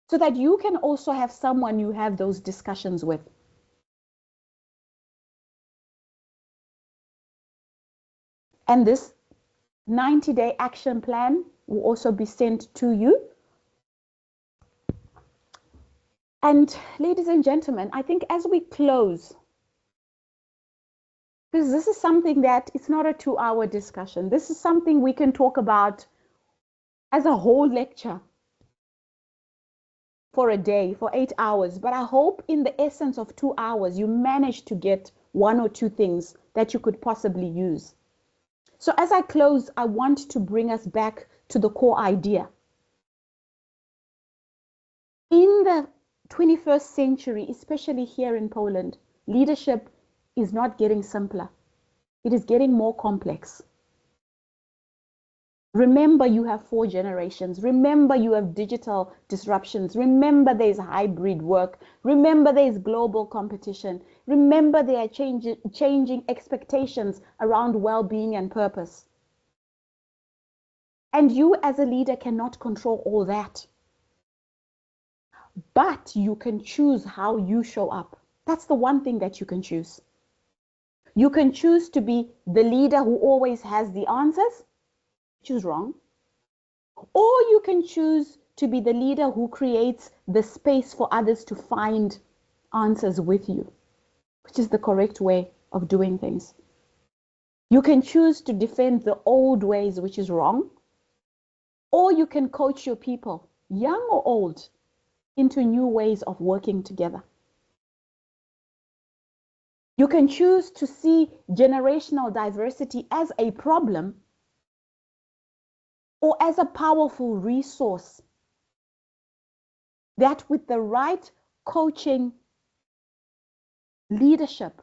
So that you can also have someone you have those discussions with. And this 90-day action plan will also be sent to you. And ladies and gentlemen, I think as we close, because this is something that it's not a 2-hour discussion. This is something we can talk about as a whole lecture for a day, for 8 hours. But I hope in the essence of 2 hours, you managed to get 1 or 2 things that you could possibly use. So as I close, I want to bring us back to the core idea. In the 21st century, especially here in Poland, leadership is not getting simpler. It is getting more complex. Remember, you have 4 generations. Remember, you have digital disruptions. Remember, there's hybrid work. Remember, there's global competition. Remember, there are changing expectations around well-being and purpose. And you as a leader cannot control all that. But you can choose how you show up. That's the one thing that you can choose. You can choose to be the leader who always has the answers, which is wrong. Or you can choose to be the leader who creates the space for others to find answers with you, which is the correct way of doing things. You can choose to defend the old ways, which is wrong, or you can coach your people, young or old, into new ways of working together. You can choose to see generational diversity as a problem or as a powerful resource that with the right coaching leadership,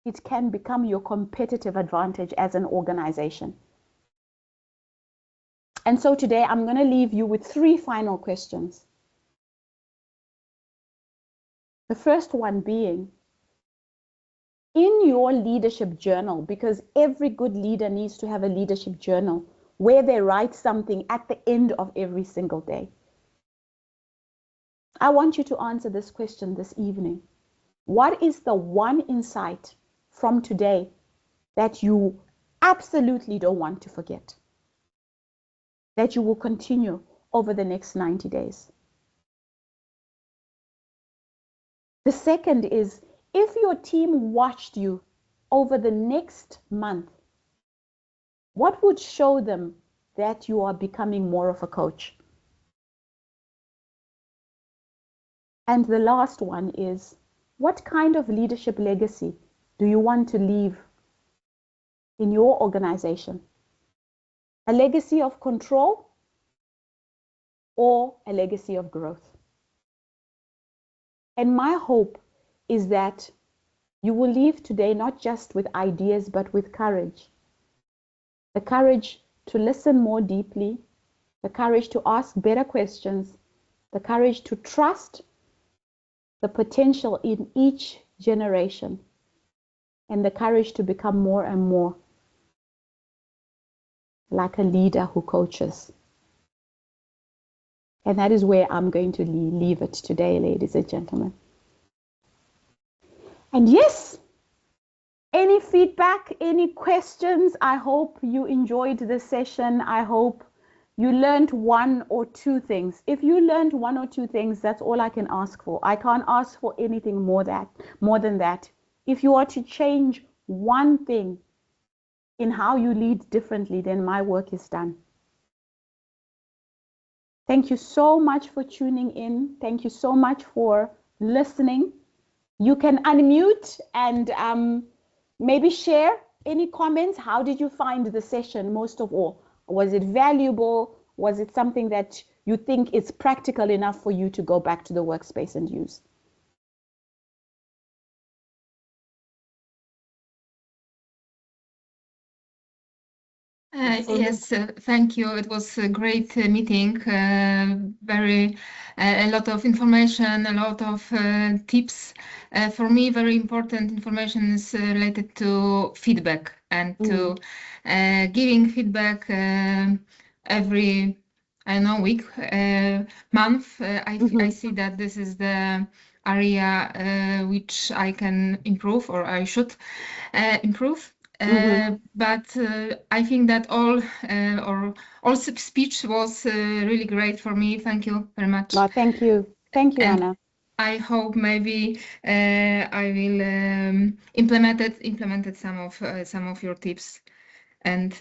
it can become your competitive advantage as an organization. And so today I'm going to leave you with 3 final questions. The first one being, in your leadership journal, because every good leader needs to have a leadership journal where they write something at the end of every single day. I want you to answer this question this evening. What is the one insight from today that you absolutely don't want to forget, that you will continue over the next 90 days? The second is, if your team watched you over the next month, what would show them that you are becoming more of a coach? And the last one is, what kind of leadership legacy do you want to leave in your organization? A legacy of control or a legacy of growth? And my hope is that you will leave today not just with ideas, but with courage. The courage to listen more deeply, the courage to ask better questions, the courage to trust the potential in each generation, and the courage to become more and more like a leader who coaches. And that is where I'm going to leave it today, ladies and gentlemen. And yes, any feedback, any questions? I hope you enjoyed this session. I hope you learned 1 or 2 things. If you learned 1 or 2 things, that's all I can ask for. I can't ask for anything more than that. If you are to change 1 thing in how you lead differently, then my work is done. Thank you so much for tuning in. Thank you so much for listening. You can unmute and maybe share any comments. How did you find the session most of all? Was it valuable? Was it something that you think is practical enough for you to go back to the workspace and use? Yes, thank you. It was a great meeting. A lot of information, a lot of tips. For me, very important information is related to feedback and to giving feedback every, I don't know, week, month. I see that this is the area which I can improve, or I should improve. But I think that all speech was really great for me. Thank you very much. Oh, thank you. Thank you, And Anna. I hope maybe I will implemented some of your tips and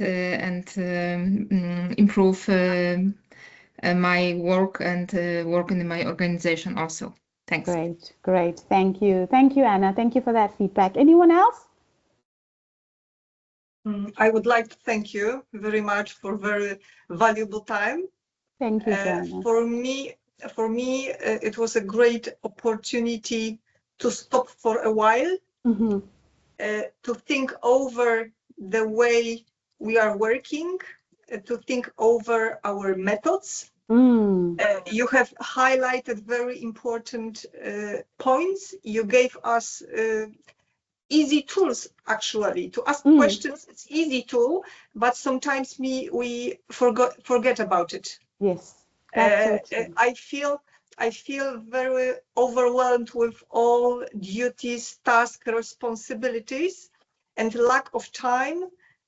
improve my work and work in my organization also. Thanks. Great. Thank you. Thank you, Anna. Thank you for that feedback. Anyone else? I would like to thank you very much for very valuable time. Thank you, Anna. For me, it was a great opportunity to stop for a while, to think over the way we are working, to think over our methods. You have highlighted very important points. You gave us easy tools, actually, to ask questions. It's easy tool, but sometimes we forget about it. Yes. I feel very overwhelmed with all duties, tasks, responsibilities, and lack of time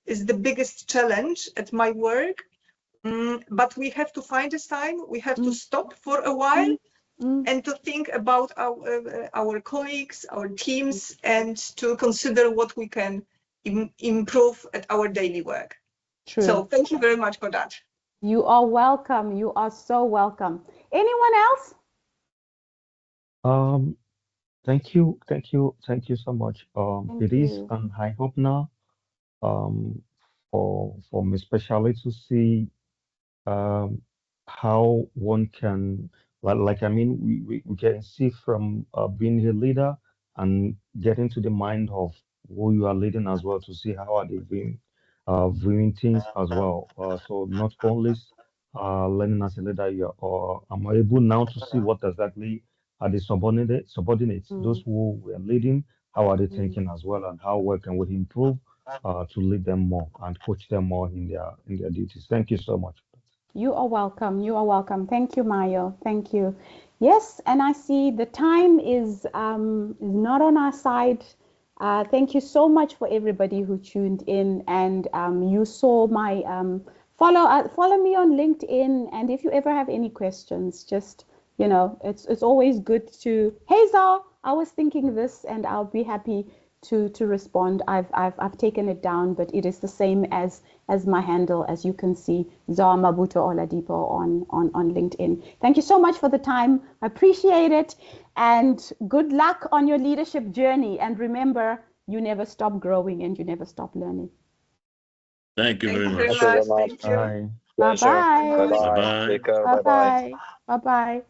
is the biggest challenge at my work. But we have to find a time. We have to stop for a while and to think about our colleagues, our teams, and to consider what we can improve at our daily work. True. So thank you very much for that. You are welcome. You are so welcome. Anyone else? Thank you so much. It is an eye-opener for me, especially to see how one can, like I mean, we can see from being a leader and getting to the mind of who you are leading as well, to see how are they viewing things as well. So not only learning as a leader, I'm able now to see what exactly are the subordinates, those who we are leading, how are they thinking as well, and how well can we improve to lead them more and coach them more in their duties. Thank you so much. You are welcome. You are welcome. Thank you, Mayo. Thank you. Yes, and I see the time is not on our side. Thank you so much for everybody who tuned in, and you saw my follow me on LinkedIn. And if you ever have any questions, just it's always good to, hey Zaar, I was thinking this, and I'll be happy to respond. I've taken it down, but it is the same as my handle, as you can see, Zaar Mabuto-Oladipo on LinkedIn. Thank you so much for the time. I appreciate it, and good luck on your leadership journey. And remember, you never stop growing and you never stop learning. Thank you very much. Thank you very much. Thank you. Bye. Bye-bye. Bye-bye. Bye-bye. Bye-bye.